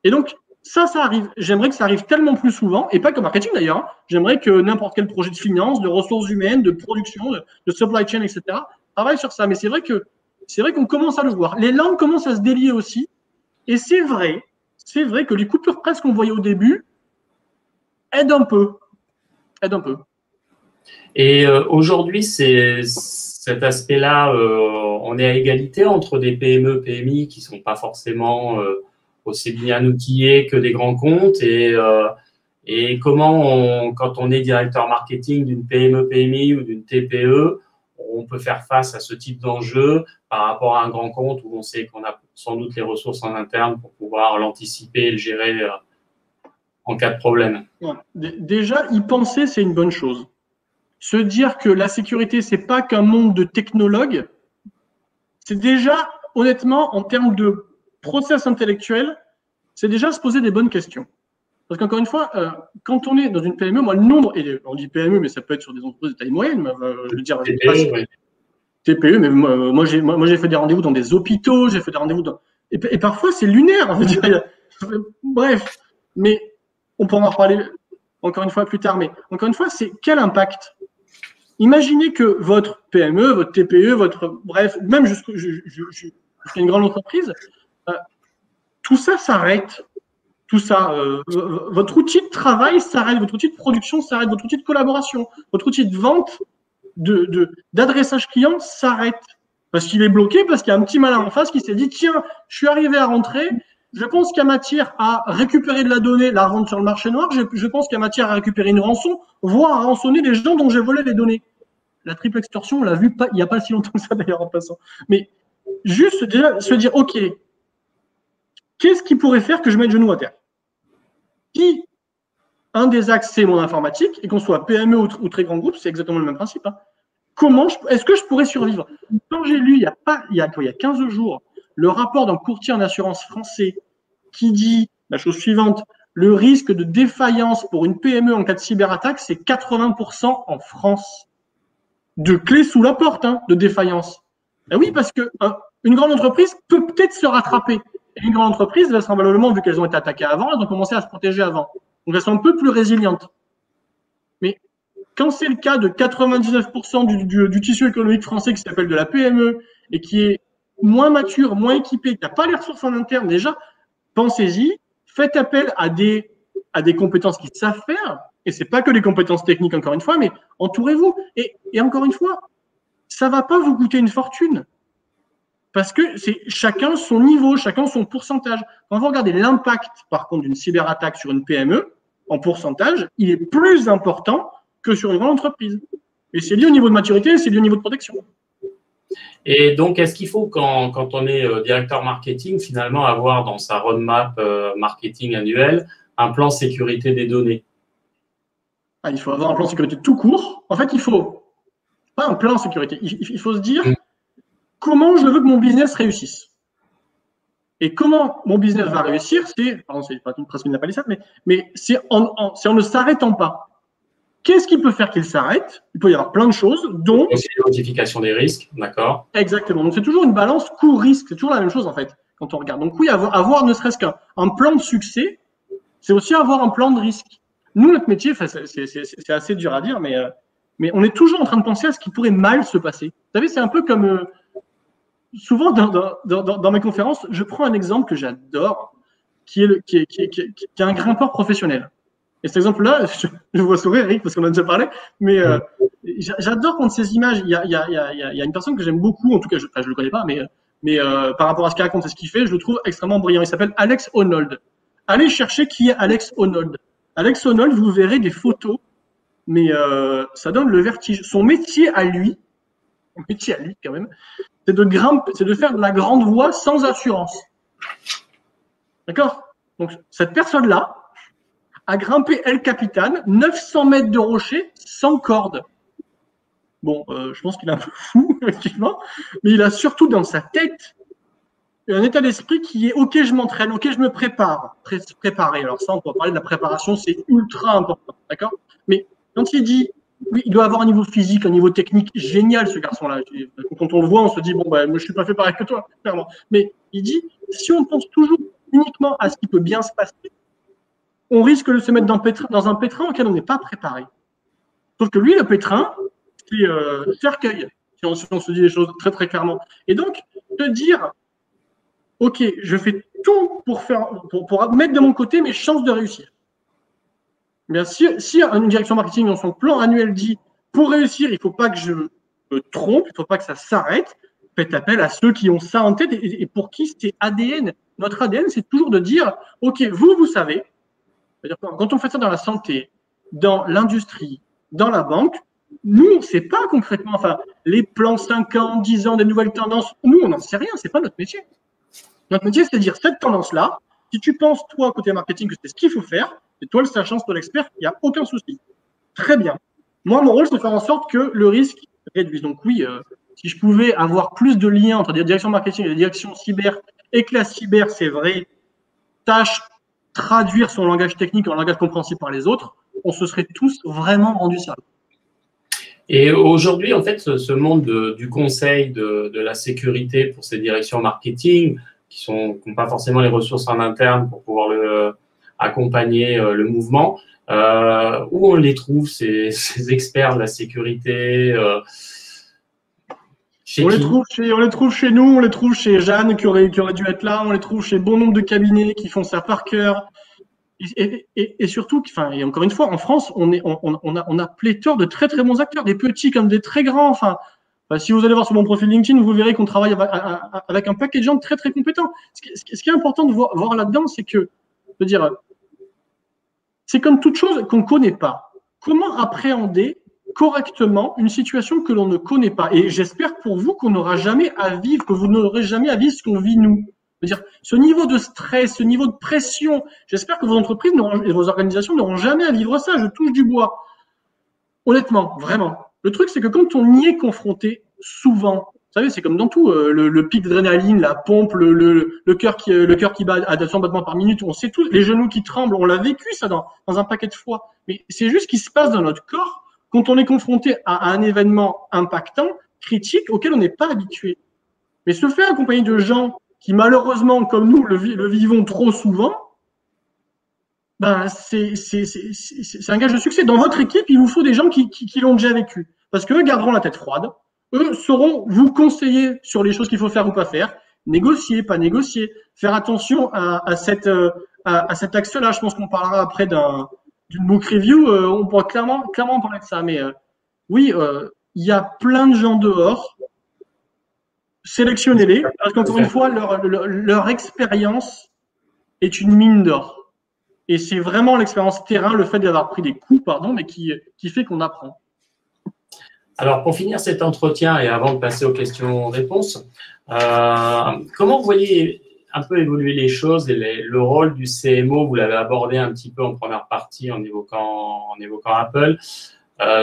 Et donc, ça arrive. J'aimerais que ça arrive tellement plus souvent, et pas que marketing d'ailleurs. Hein. J'aimerais que n'importe quel projet de finance, de ressources humaines, de production, de supply chain, etc., travaille sur ça. Mais c'est vrai qu'on commence à le voir. Les langues commencent à se délier aussi. Et c'est vrai que les coupures presse qu'on voyait au début aident un peu. Et aujourd'hui, cet aspect-là, on est à égalité entre des PME, PMI qui sont pas forcément aussi bien outillés que des grands comptes. Et Et comment, quand on est directeur marketing d'une PME, PMI ou d'une TPE, on peut faire face à ce type d'enjeu par rapport à un grand compte où on sait qu'on a sans doute les ressources en interne pour pouvoir l'anticiper et le gérer en cas de problème. Déjà, y penser, c'est une bonne chose. Se dire que la sécurité, c'est pas qu'un monde de technologues, c'est déjà, honnêtement, en termes de process intellectuel, c'est déjà se poser des bonnes questions. Parce qu'encore une fois, quand on est dans une PME, moi, le nombre, et on dit PME, mais ça peut être sur des entreprises de taille moyenne, je veux dire, TPE, oui. TPE, mais moi j'ai fait des rendez-vous dans des hôpitaux, j'ai fait des rendez-vous dans… Et parfois, c'est lunaire. Je veux dire, bref, mais on pourra en reparler encore une fois plus tard. Mais encore une fois, c'est quel impact? Imaginez que votre PME, votre TPE, bref, même jusqu'à une grande entreprise, tout ça s'arrête. Tout ça, votre outil de travail s'arrête, votre outil de production s'arrête, votre outil de collaboration, votre outil de vente, d'adressage client s'arrête. Parce qu'il est bloqué, parce qu'il y a un petit malin en face qui s'est dit, tiens, je suis arrivé à rentrer, je pense qu'il y a matière à récupérer de la donnée, la rendre sur le marché noir, je pense qu'il y a matière à récupérer une rançon, voire à rançonner les gens dont j'ai volé les données. La triple extorsion, on l'a vu il n'y a pas si longtemps que ça d'ailleurs en passant. Mais juste déjà se dire, ok, qu'est-ce qui pourrait faire que je mette genou à terre? Si un des axes, c'est mon informatique, et qu'on soit PME ou très grand groupe, c'est exactement le même principe. Hein. Est-ce que je pourrais survivre? Quand j'ai lu, il y a 15 jours, le rapport d'un courtier en assurance français qui dit la chose suivante, le risque de défaillance pour une PME en cas de cyberattaque, c'est 80% en France. De clés sous la porte, hein, de défaillance. Ben oui, parce que une grande entreprise peut peut-être se rattraper. Et une grande entreprise, vraisemblablement, vu qu'elles ont été attaquées avant, elles ont commencé à se protéger avant. Donc, elles sont un peu plus résilientes. Mais quand c'est le cas de 99% du tissu économique français qui s'appelle de la PME et qui est moins mature, moins équipé, qui n'a pas les ressources en interne, déjà, pensez-y, faites appel à des compétences qu'ils savent faire, et c'est pas que les compétences techniques, encore une fois, mais entourez-vous. Et encore une fois, ça va pas vous coûter une fortune. Parce que c'est chacun son niveau, chacun son pourcentage. Quand vous regardez l'impact, par contre, d'une cyberattaque sur une PME, en pourcentage, il est plus important que sur une grande entreprise. Et c'est lié au niveau de maturité, c'est lié au niveau de protection. Et donc, est-ce qu'il faut, quand on est directeur marketing, finalement, avoir dans sa roadmap marketing annuelle un plan sécurité des données? Il faut avoir un plan sécurité tout court. En fait, il faut pas un plan sécurité. Il faut se dire comment je veux que mon business réussisse. Et comment mon business va réussir, pardon, c'est pas presque une palissade, mais c'est en ne s'arrêtant pas. Qu'est-ce qui peut faire qu'il s'arrête? Il peut y avoir plein de choses, dont… Aussi l'identification des risques, d'accord. Exactement. Donc, c'est toujours une balance coût-risque. C'est toujours la même chose, en fait, quand on regarde. Donc, oui, avoir ne serait-ce qu'un plan de succès, c'est aussi avoir un plan de risque. Nous, notre métier, c'est assez dur à dire, mais on est toujours en train de penser à ce qui pourrait mal se passer. Vous savez, c'est un peu comme… souvent, dans mes conférences, je prends un exemple que j'adore, qui est un grimpeur professionnel. Et cet exemple-là, je vois sourire, Eric, parce qu'on a déjà parlé, mais j'adore prendre ces images. Il y a une personne que j'aime beaucoup, en tout cas, je le connais pas, mais par rapport à ce qu'il raconte et ce qu'il fait, je le trouve extrêmement brillant. Il s'appelle Alex Honnold. Allez chercher qui est Alex Honnold. Alex Honnold, vous verrez des photos, mais ça donne le vertige. Son métier à lui quand même, c'est de faire de la grande voie sans assurance. D'accord? Donc, cette personne-là a grimpé El Capitan, 900 mètres de rocher, sans corde. Bon, je pense qu'il est un peu fou, effectivement, mais il a surtout dans sa tête un état d'esprit qui est « ok, je m'entraîne, ok, je me prépare ». Préparer, alors ça, on peut parler de la préparation, c'est ultra important, d'accord? Mais quand il dit… Oui, il doit avoir un niveau physique, un niveau technique génial, ce garçon-là. Quand on le voit, on se dit, bon, moi, je suis pas fait pareil que toi, clairement. Mais il dit, si on pense toujours uniquement à ce qui peut bien se passer, on risque de se mettre dans un pétrin auquel on n'est pas préparé. Sauf que lui, le pétrin, c'est cercueil, si on se dit les choses très, très clairement. Et donc, te dire, ok, je fais tout pour mettre de mon côté mes chances de réussir. Bien, si une direction marketing dans son plan annuel dit pour réussir, il ne faut pas que je me trompe, il ne faut pas que ça s'arrête, faites appel à ceux qui ont ça en tête et pour qui c'est ADN. Notre ADN, c'est toujours de dire, ok, vous savez, C'est-à-dire quand on fait ça dans la santé, dans l'industrie, dans la banque, nous, on ne sait pas concrètement, enfin, les plans 5 ans, 10 ans, des nouvelles tendances, nous, on n'en sait rien, c'est pas notre métier. Notre métier, c'est de dire cette tendance-là, si tu penses, toi, côté marketing, que c'est ce qu'il faut faire, c'est toi le sachant, c'est toi l'expert, il n'y a aucun souci. Très bien. Moi, mon rôle, c'est de faire en sorte que le risque réduise. Donc oui, si je pouvais avoir plus de liens entre la direction marketing et la direction cyber, et que la cyber, c'est vrai, tâche traduire son langage technique en langage compréhensible par les autres, on se serait tous vraiment rendus service. Et aujourd'hui, en fait, ce monde du conseil, de la sécurité pour ces directions marketing, qui n'ont pas forcément les ressources en interne pour pouvoir accompagner le mouvement, où on les trouve, ces experts de la sécurité on les trouve chez nous, on les trouve chez Jeanne qui aurait dû être là, on les trouve chez bon nombre de cabinets qui font ça par cœur. Et surtout, enfin, et encore une fois, en France, on a pléthore de très très bons acteurs, des petits comme des très grands. Enfin, si vous allez voir sur mon profil LinkedIn, vous verrez qu'on travaille avec un paquet de gens très très compétents. Ce qui est important de voir là-dedans, c'est que, je veux dire, c'est comme toute chose qu'on ne connaît pas. Comment appréhender correctement une situation que l'on ne connaît pas? Et j'espère pour vous qu'on n'aura jamais à vivre, que vous n'aurez jamais à vivre ce qu'on vit nous. C'est-à-dire, ce niveau de stress, ce niveau de pression, j'espère que vos entreprises et vos organisations n'auront jamais à vivre ça. Je touche du bois. Honnêtement, vraiment. Le truc, c'est que quand on y est confronté souvent, vous savez, c'est comme dans tout, le pic d'adrénaline, la pompe, le cœur qui bat à 200 battements par minute, on sait tous, les genoux qui tremblent, on l'a vécu ça dans un paquet de fois. Mais c'est juste ce qui se passe dans notre corps quand on est confronté à un événement impactant, critique, auquel on n'est pas habitué. Mais se faire accompagner de gens qui malheureusement, comme nous, le vivons trop souvent, ben c'est un gage de succès. Dans votre équipe, il vous faut des gens qui l'ont déjà vécu. Parce qu'eux garderont la tête froide. Eux sauront vous conseiller sur les choses qu'il faut faire ou pas faire. Négocier, pas négocier. Faire attention à cet axe-là. Je pense qu'on parlera après d'une book review. On pourra clairement parler de ça. Mais oui, il y a plein de gens dehors. Sélectionnez-les, parce qu'encore une fois, leur expérience est une mine d'or. Et c'est vraiment l'expérience terrain, le fait d'avoir pris des coups, mais qui fait qu'on apprend. Alors, pour finir cet entretien et avant de passer aux questions-réponses, comment vous voyez un peu évoluer les choses et le rôle du CMO? Vous l'avez abordé un petit peu en première partie en évoquant Apple.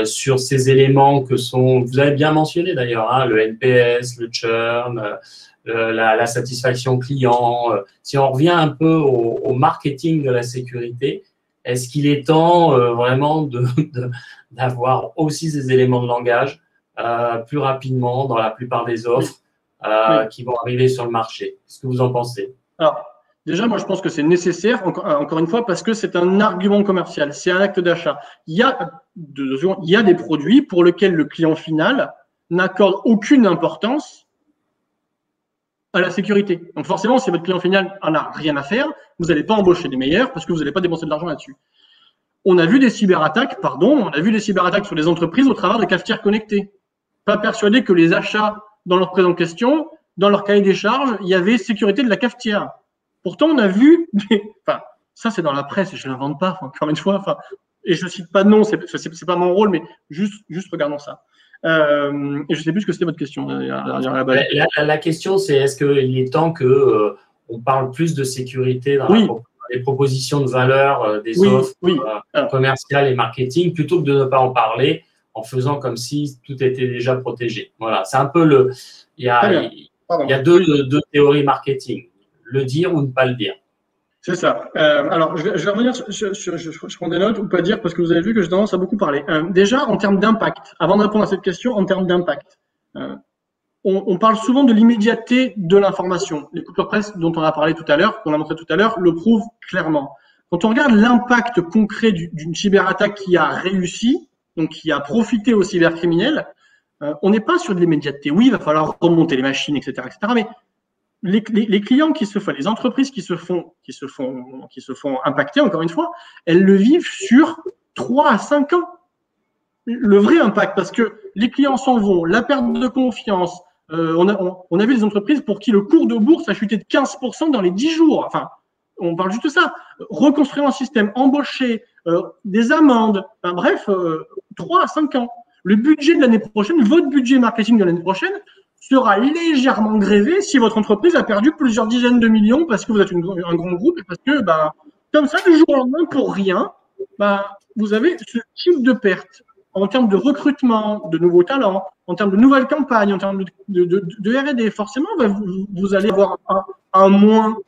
Sur ces éléments que sont, vous avez bien mentionné d'ailleurs, hein, le NPS, le churn, la satisfaction client. Si on revient un peu au marketing de la sécurité, est-ce qu'il est temps vraiment d'avoir aussi ces éléments de langage plus rapidement dans la plupart des offres qui vont arriver sur le marché? Qu'est-ce que vous en pensez? Alors, déjà, moi, je pense que c'est nécessaire, encore une fois, parce que c'est un argument commercial, c'est un acte d'achat. Il y a des produits pour lesquels le client final n'accorde aucune importance à la sécurité. Donc forcément, si votre client final en a rien à faire, vous n'allez pas embaucher les meilleurs parce que vous n'allez pas dépenser de l'argent là-dessus. On a vu des cyberattaques sur les entreprises au travers de cafetières connectées. Pas persuadé que les achats, dans leur présente question, dans leur cahier des charges, il y avait sécurité de la cafetière. Pourtant, on a vu, ça c'est dans la presse, je ne l'invente pas, encore une fois, et je ne cite pas de nom, c'est pas mon rôle, mais juste regardons ça. Et je ne sais plus ce que c'était votre question. La question, c'est est-ce qu'il est temps qu'on parle plus de sécurité dans les propositions de valeur des offres commerciales et marketing, plutôt que de ne pas en parler en faisant comme si tout était déjà protégé. Voilà, c'est un peu il y a deux théories marketing, le dire ou ne pas le dire. C'est ça. Alors, je vais revenir je prends des notes ou pas dire parce que vous avez vu que j'ai tendance à beaucoup parler. Déjà, en termes d'impact, avant de répondre à cette question, en termes d'impact, on parle souvent de l'immédiateté de l'information. Les coupures presse dont on a parlé tout à l'heure, qu'on a montré tout à l'heure, le prouvent clairement. Quand on regarde l'impact concret d'une cyberattaque qui a réussi, donc qui a profité aux cybercriminels, on n'est pas sur de l'immédiateté. Oui, il va falloir remonter les machines, etc., mais les clients les entreprises qui se font impacter, encore une fois, elles le vivent sur 3 à 5 ans. Le vrai impact, parce que les clients s'en vont, la perte de confiance. On a vu des entreprises pour qui le cours de bourse a chuté de 15% dans les 10 jours. Enfin, on parle juste de ça. Reconstruire un système, embaucher, des amendes, enfin, bref, 3 à 5 ans. Le budget de l'année prochaine, votre budget marketing de l'année prochaine sera légèrement grévé si votre entreprise a perdu plusieurs dizaines de millions parce que vous êtes un grand groupe et parce que, comme ça, du jour au lendemain, pour rien, vous avez ce type de perte en termes de recrutement, de nouveaux talents, en termes de nouvelles campagnes, en termes de R&D. Forcément, vous allez avoir un moins.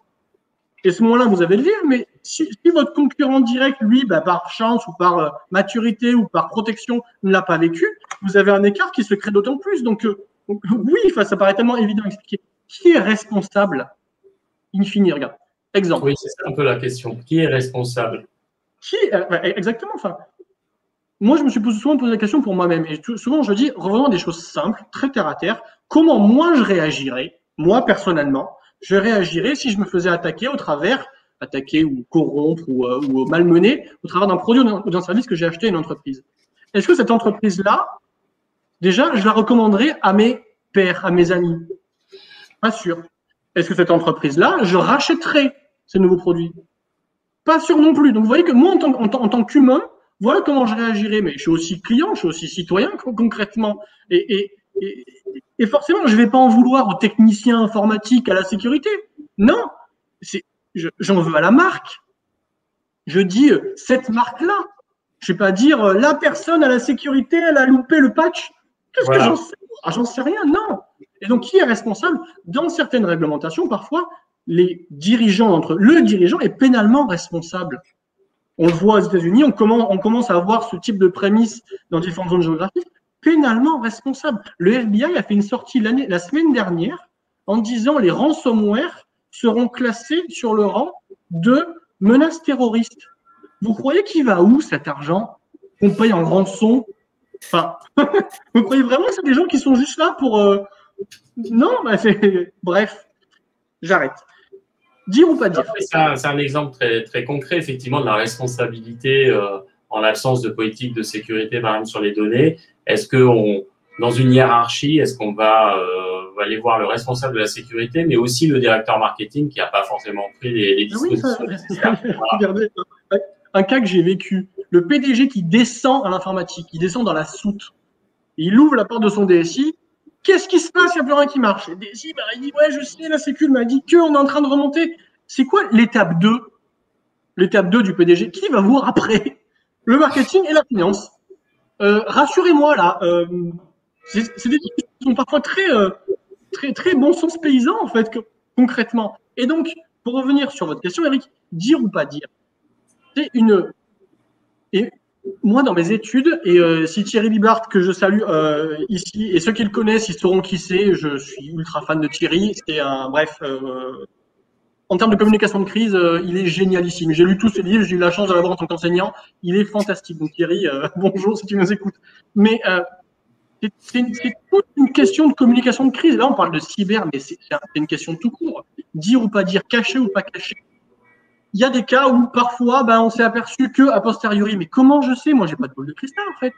Et ce moins-là, vous avez le vivre, mais si votre concurrent direct, lui, par chance ou par maturité ou par protection, ne l'a pas vécu, vous avez un écart qui se crée d'autant plus. Donc oui, ça paraît tellement évident à expliquer. Qui est responsable in fine, regarde. Exemple. Oui, c'est un peu la question. Qui est responsable? Exactement. Enfin, moi, je me suis souvent posé la question pour moi-même. Et souvent, je dis, revenons à des choses simples, très terre à terre. Comment moi, je réagirais, moi, personnellement, je réagirais si je me faisais attaquer ou corrompre ou malmener au travers d'un produit ou d'un service que j'ai acheté à une entreprise. Est-ce que cette entreprise-là, déjà, je la recommanderais à mes pairs, à mes amis? Pas sûr. Est-ce que cette entreprise-là, je rachèterais ces nouveaux produits? Pas sûr non plus. Donc, vous voyez que moi, en tant qu'humain, voilà comment je réagirais. Mais je suis aussi client, je suis aussi citoyen concrètement. Et forcément, je ne vais pas en vouloir aux techniciens informatiques, à la sécurité. Non, j'en veux à la marque. Je dis cette marque-là. Je ne vais pas dire la personne à la sécurité, elle a loupé le patch. Qu'est-ce que j'en sais? J'en sais rien, non. Et donc, qui est responsable? Dans certaines réglementations, parfois, le dirigeant est pénalement responsable. On le voit aux États-Unis, on commence à avoir ce type de prémisse dans différentes zones géographiques. Pénalement responsable. Le FBI a fait une sortie la semaine dernière en disant les ransomware seront classés sur le rang de menaces terroristes. Vous croyez qu'il va où cet argent qu'on paye en rançon? Enfin, vous croyez vraiment que c'est des gens qui sont juste là pour… Non, bref, j'arrête. Dire ou pas dire? C'est un exemple très, très concret, effectivement, de la responsabilité en l'absence de politique de sécurité, par exemple, sur les données. Est-ce que dans une hiérarchie, est-ce qu'on va aller voir le responsable de la sécurité, mais aussi le directeur marketing qui n'a pas forcément pris les dispositions nécessaires? Regardez, un cas que j'ai vécu, le PDG qui descend à l'informatique, il descend dans la soute, il ouvre la porte de son DSI. Qu'est-ce qui se passe? Il n'y a plus rien qui marche. Le DSI, il dit, ouais, je sais, la sécu m'a dit qu'on est en train de remonter. C'est quoi l'étape 2? L'étape 2 du PDG, qui va voir après? Le marketing et la finance. Rassurez-moi, là, c'est des trucs qui sont parfois très, très bon sens paysan, en fait, concrètement. Et donc, pour revenir sur votre question, Eric, dire ou pas dire? C'est Et moi, dans mes études, et si Thierry Libart, que je salue ici, et ceux qui le connaissent, ils sauront qui c'est, je suis ultra fan de Thierry, c'est en termes de communication de crise, il est génialissime. J'ai lu tous ses livres, j'ai eu la chance de l'avoir en tant qu'enseignant, il est fantastique. Donc Thierry, bonjour si tu nous écoutes. Mais c'est toute une question de communication de crise. Là, on parle de cyber, mais c'est une question tout court. Dire ou pas dire, cacher ou pas cacher. Il y a des cas où parfois, on s'est aperçu que a posteriori. Mais comment je sais? Moi, j'ai pas de boule de cristal en fait.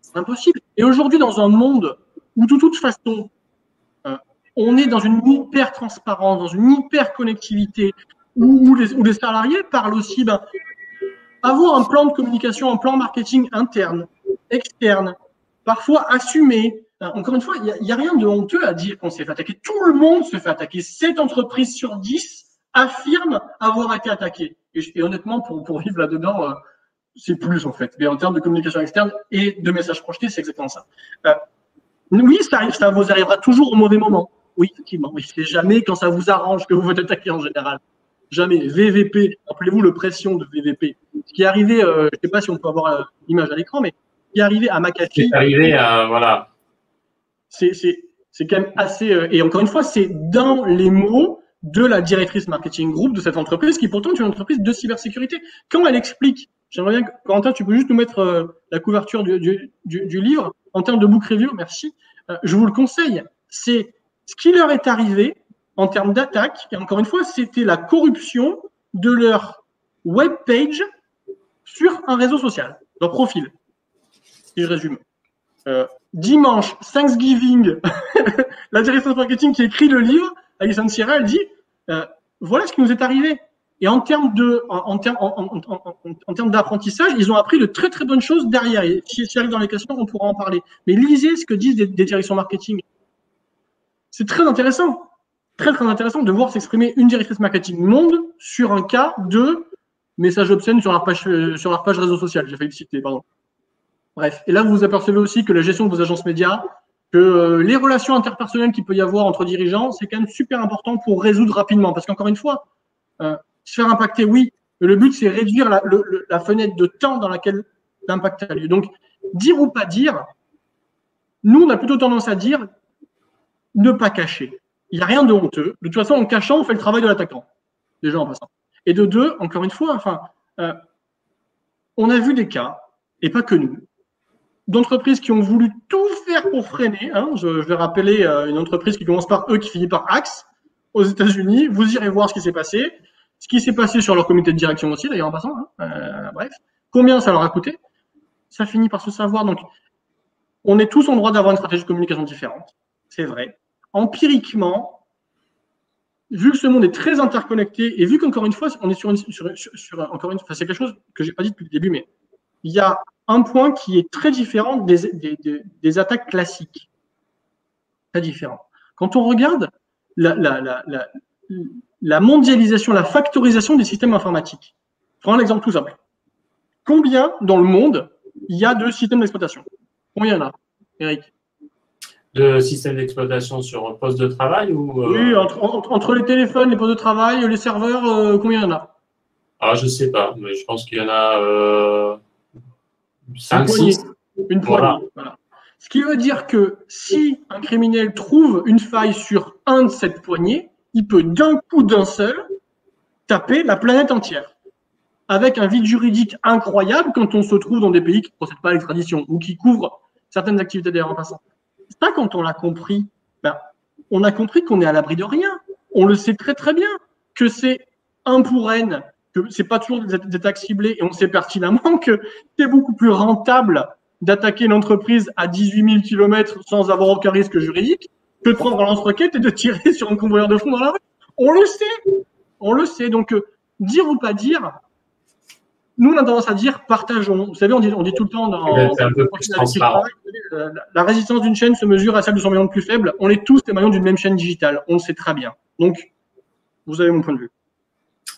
C'est impossible. Et aujourd'hui, dans un monde où de toute façon, on est dans une hyper transparence, dans une hyper connectivité, où les salariés parlent aussi. Avoir un plan de communication, un plan marketing interne, externe, parfois assumé. Encore une fois, il n'y a rien de honteux à dire qu'on s'est fait attaquer. Tout le monde se fait attaquer. 7 entreprises sur 10 affirment avoir été attaquées. Et honnêtement, pour vivre là-dedans, c'est plus en fait. Mais en termes de communication externe et de messages projetés, c'est exactement ça. Oui, ça vous arrivera toujours au mauvais moment. Oui, effectivement. Oui, c'est jamais quand ça vous arrange que vous vous attaquez en général. Jamais. VVP, rappelez-vous le pression de VVP. Ce qui est arrivé, je ne sais pas si on peut avoir l'image à l'écran, mais ce qui est arrivé à McAfee. C'est arrivé à, voilà. C'est quand même assez… et encore une fois, c'est dans les mots de la directrice marketing groupe de cette entreprise, qui pourtant est une entreprise de cybersécurité. Quand elle explique, j'aimerais bien que, Corentin, tu peux juste nous mettre la couverture du livre, en termes de book review, merci. Je vous le conseille. C'est ce qui leur est arrivé en termes d'attaque, et encore une fois, c'était la corruption de leur web page sur un réseau social, leur profil. Si je résume. Dimanche, Thanksgiving, la directrice marketing qui écrit le livre, Alison Sierra, elle dit voilà ce qui nous est arrivé. Et en termes d'apprentissage, ils ont appris de très très bonnes choses derrière. Et si ça arrive dans les questions, on pourra en parler. Mais lisez ce que disent des directions marketing. C'est très intéressant de voir s'exprimer une directrice marketing monde sur un cas de message obscène sur leur page réseau social. J'ai failli le citer, pardon. Bref. Et là, vous vous apercevez aussi que la gestion de vos agences médias, que les relations interpersonnelles qu'il peut y avoir entre dirigeants, c'est quand même super important pour résoudre rapidement. Parce qu'encore une fois, se faire impacter, oui, mais le but, c'est réduire la fenêtre de temps dans laquelle l'impact a lieu. Donc, dire ou pas dire, nous, on a plutôt tendance à dire ne pas cacher. Il n'y a rien de honteux. De toute façon, en cachant, on fait le travail de l'attaquant, déjà en passant. Et de deux, encore une fois, on a vu des cas, et pas que nous, d'entreprises qui ont voulu tout faire pour freiner. Je vais rappeler une entreprise qui commence par E, qui finit par Axe, aux États-Unis. Vous irez voir ce qui s'est passé. Ce qui s'est passé sur leur comité de direction aussi, d'ailleurs, en passant. Bref. Combien ça leur a coûté? Ça finit par se savoir. Donc, on est tous en droit d'avoir une stratégie de communication différente. C'est vrai. Empiriquement, vu que ce monde est très interconnecté et vu qu'encore une fois, on est encore une fois, c'est quelque chose que j'ai pas dit depuis le début, mais il y a un point qui est très différent des attaques classiques. Très différent. Quand on regarde la mondialisation, la factorisation des systèmes informatiques. Je prends un exemple tout simple. Combien dans le monde il y a de systèmes d'exploitation? Combien il y en a, Eric? De systèmes d'exploitation sur poste de travail ou Oui, entre les téléphones, les postes de travail, les serveurs, combien il y en a? Ah, je sais pas, mais je pense qu'il y en a 5, 6. Une poignée. Voilà. Ce qui veut dire que si un criminel trouve une faille sur un de cette poignée, il peut d'un coup d'un seul taper la planète entière. Avec un vide juridique incroyable quand on se trouve dans des pays qui ne procèdent pas à l'extradition ou qui couvrent certaines activités d'ailleurs en passant. Ça, quand on l'a compris, on a compris qu'on est à l'abri de rien. On le sait très très bien que c'est un pour N, que c'est pas toujours des attaques ciblées et on sait pertinemment que c'est beaucoup plus rentable d'attaquer une entreprise à 18 000 km sans avoir aucun risque juridique que de prendre un lance-roquette et de tirer sur un convoyeur de fond dans la rue. On le sait. Donc, dire ou pas dire, nous, on a tendance à dire partageons. Vous savez, on dit tout le temps la résistance d'une chaîne se mesure à celle de son maillon le plus faible. On est tous les maillons d'une même chaîne digitale. On le sait très bien. Donc, vous avez mon point de vue.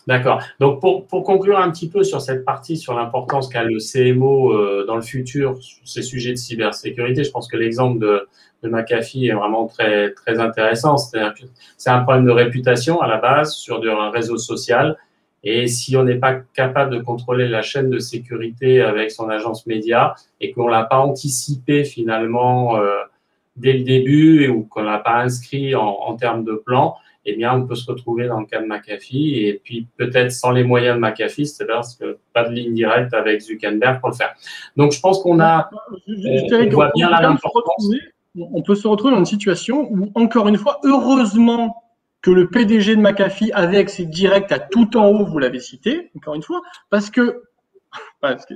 D'accord. Donc, pour conclure un petit peu sur cette partie, sur l'importance qu'a le CMO dans le futur, sur ces sujets de cybersécurité, je pense que l'exemple de McAfee est vraiment très, très intéressant. C'est-à-dire que c'est un problème de réputation à la base sur un réseau social. Et si on n'est pas capable de contrôler la chaîne de sécurité avec son agence média et qu'on l'a pas anticipé finalement dès le début ou qu'on l'a pas inscrit en termes de plan, eh bien, on peut se retrouver dans le cas de McAfee et puis peut-être sans les moyens de McAfee, c'est-à-dire parce que pas de ligne directe avec Zuckerberg pour le faire. Donc, je pense qu'on on voit bien l'importance. On peut se retrouver dans une situation où, encore une fois, heureusement que le PDG de McAfee avait accès direct à tout en haut, vous l'avez cité, encore une fois, parce que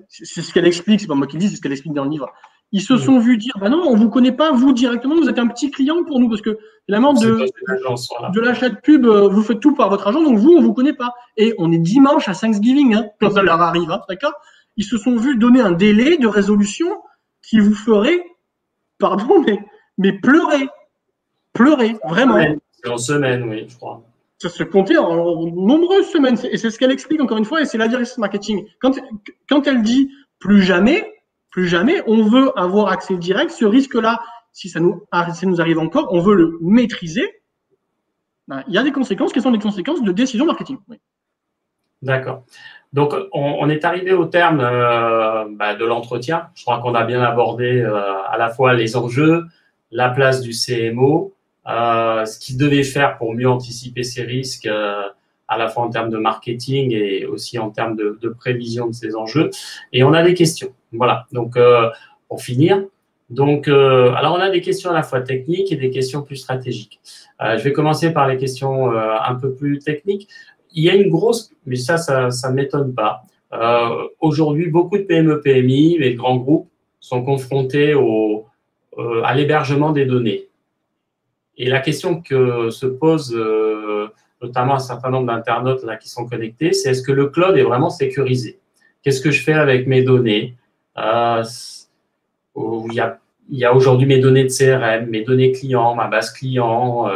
c'est ce qu'elle explique, c'est pas moi qui le dis, c'est ce qu'elle explique dans le livre. Ils se sont vus dire, bah non, on vous connaît pas, vous directement, vous êtes un petit client pour nous, parce que finalement, de l'achat de pub, vous faites tout par votre agent, donc vous, on vous connaît pas. Et on est dimanche à Thanksgiving, quand ça leur arrive, d'accord? Ils se sont vus donner un délai de résolution qui vous ferait, pardon, mais pleurer. Pleurer, vraiment. C'est en semaine, oui, je crois. Ça se comptait en nombreuses semaines. Et c'est ce qu'elle explique encore une fois, et c'est la directrice marketing. Quand elle dit plus jamais, on veut avoir accès direct, ce risque-là, si ça nous arrive encore, on veut le maîtriser. Il y a des conséquences qui sont des conséquences de décision marketing. Oui. D'accord. Donc, on est arrivé au terme de l'entretien. Je crois qu'on a bien abordé à la fois les enjeux, la place du CMO, ce qu'il devait faire pour mieux anticiper ces risques, à la fois en termes de marketing et aussi en termes de prévision de ces enjeux. Et on a des questions. Voilà. Donc, pour finir, alors on a des questions à la fois techniques et des questions plus stratégiques. Je vais commencer par les questions un peu plus techniques. Il y a une grosse, mais ça ne m'étonne pas. Aujourd'hui, beaucoup de PME, PMI, les grands groupes sont confrontés à l'hébergement des données. Et la question que se pose notamment un certain nombre d'internautes là qui sont connectés, c'est est-ce que le cloud est vraiment sécurisé? Qu'est-ce que je fais avec mes données? Il y a aujourd'hui mes données de CRM, mes données clients, ma base client.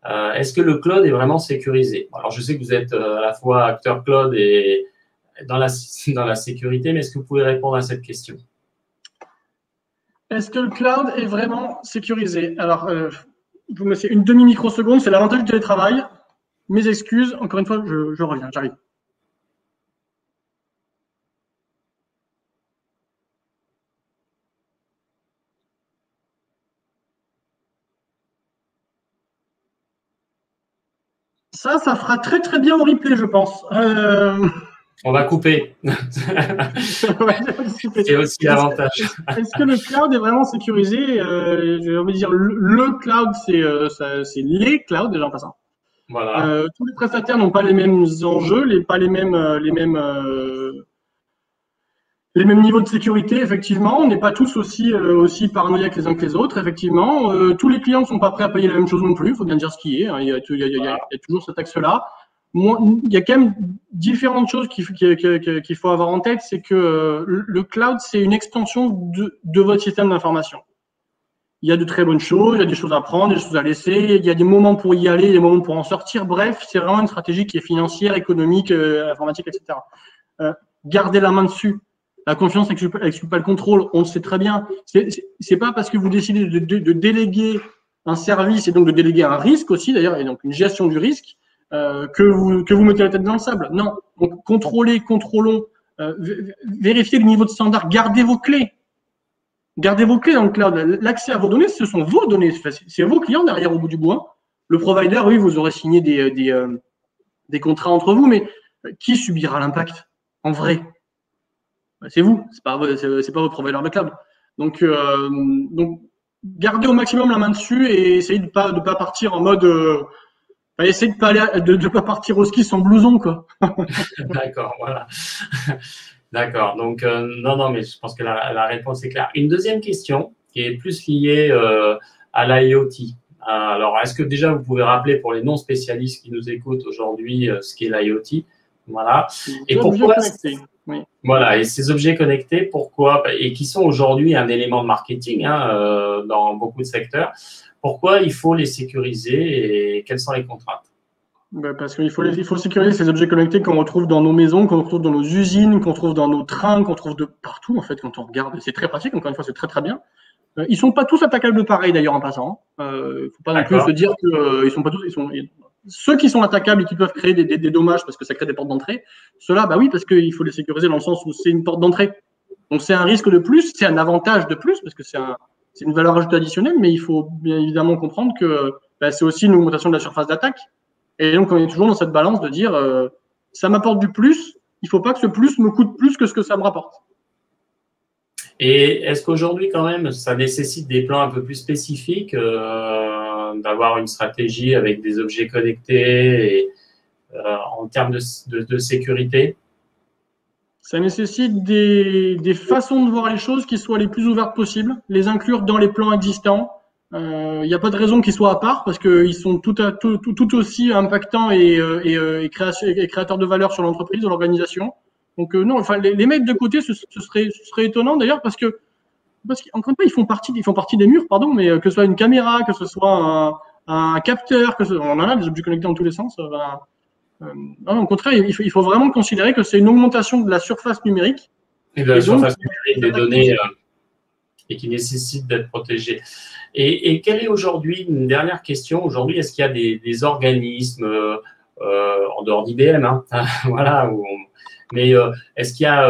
Est-ce que le cloud est vraiment sécurisé? Alors, je sais que vous êtes à la fois acteur cloud et dans la sécurité, mais est-ce que vous pouvez répondre à cette question? Est-ce que le cloud est vraiment sécurisé? Alors, vous me laissez une demi-microseconde, c'est l'avantage du télétravail. Mes excuses, encore une fois, je reviens, j'arrive. Ça fera très très bien au replay, je pense. On va couper. C'est aussi l'avantage. Est-ce que le cloud est vraiment sécurisé? Je vais dire le cloud, c'est les clouds déjà en passant. Voilà. Tous les prestataires n'ont pas les mêmes enjeux, pas les mêmes niveaux de sécurité, effectivement. On n'est pas tous aussi paranoïaques les uns que les autres, effectivement. Tous les clients ne sont pas prêts à payer la même chose non plus, il faut bien dire ce qui est. Hein. Il y a toujours cet axe-là. Il y a quand même différentes choses qu'il faut avoir en tête, c'est que le cloud, c'est une extension de votre système d'information. Il y a de très bonnes choses, il y a des choses à prendre, des choses à laisser, il y a des moments pour y aller, des moments pour en sortir. Bref, c'est vraiment une stratégie qui est financière, économique, informatique, etc. Gardez la main dessus. La confiance n'exclut pas le contrôle, on le sait très bien. C'est pas parce que vous décidez de déléguer un service et donc de déléguer un risque aussi, d'ailleurs, et donc une gestion du risque, que vous mettez la tête dans le sable. Non, donc contrôlons, vérifiez le niveau de standard, gardez vos clés. Gardez vos clés dans le cloud. L'accès à vos données, ce sont vos données. C'est vos clients derrière au bout du bout. Le provider, oui, vous aurez signé des contrats entre vous, mais qui subira l'impact en vrai? C'est vous, c'est pas votre provider de cloud. Donc, gardez au maximum la main dessus et essayez de pas partir en mode essayez de pas partir au ski sans blouson, quoi. D'accord, voilà. D'accord. Donc, non, mais je pense que la réponse est claire. Une deuxième question qui est plus liée à l'IoT. Alors, est-ce que déjà vous pouvez rappeler pour les non spécialistes qui nous écoutent aujourd'hui ce qu'est l'IoT? Voilà. Et pourquoi? Oui. Voilà. Et ces objets connectés, pourquoi? Et qui sont aujourd'hui un élément de marketing dans beaucoup de secteurs. Pourquoi il faut les sécuriser et quelles sont les contraintes? Parce qu'il faut sécuriser ces objets connectés qu'on retrouve dans nos maisons, qu'on retrouve dans nos usines, qu'on trouve dans nos trains, qu'on trouve de partout, en fait, quand on regarde. C'est très pratique, encore une fois, c'est très, très bien. Ils sont pas tous attaquables pareil, d'ailleurs, en passant. Il faut pas non plus se dire que ils sont pas tous, ceux qui sont attaquables et qui peuvent créer des dommages parce que ça crée des portes d'entrée, ceux-là, bah oui, parce qu'il faut les sécuriser dans le sens où c'est une porte d'entrée. Donc, c'est un risque de plus, c'est un avantage de plus parce que c'est une valeur ajoutée additionnelle, mais il faut bien évidemment comprendre que c'est aussi une augmentation de la surface d'attaque. Et donc, on est toujours dans cette balance de dire ça m'apporte du plus, il ne faut pas que ce plus me coûte plus que ce que ça me rapporte. Et est-ce qu'aujourd'hui, quand même, ça nécessite des plans un peu plus spécifiques, d'avoir une stratégie avec des objets connectés et, en termes de sécurité? Ça nécessite des façons de voir les choses qui soient les plus ouvertes possibles, les inclure dans les plans existants. Il n'y a pas de raison qu'ils soient à part parce qu'ils sont tout aussi impactants et créateurs de valeur sur l'entreprise, sur l'organisation. Donc non, enfin les mettre de côté, ce serait étonnant d'ailleurs parce qu'encore une fois, ils font partie des murs, pardon, mais que ce soit une caméra, que ce soit un capteur, on en a des objets connectés dans tous les sens. Non, au contraire, il faut vraiment considérer que c'est une augmentation de la surface numérique. Et de la surface numérique des données et qui nécessite d'être protégée. Et quelle est aujourd'hui, une dernière question, aujourd'hui, est-ce qu'il y a des organismes en dehors d'IBM, voilà, mais est-ce qu'il y a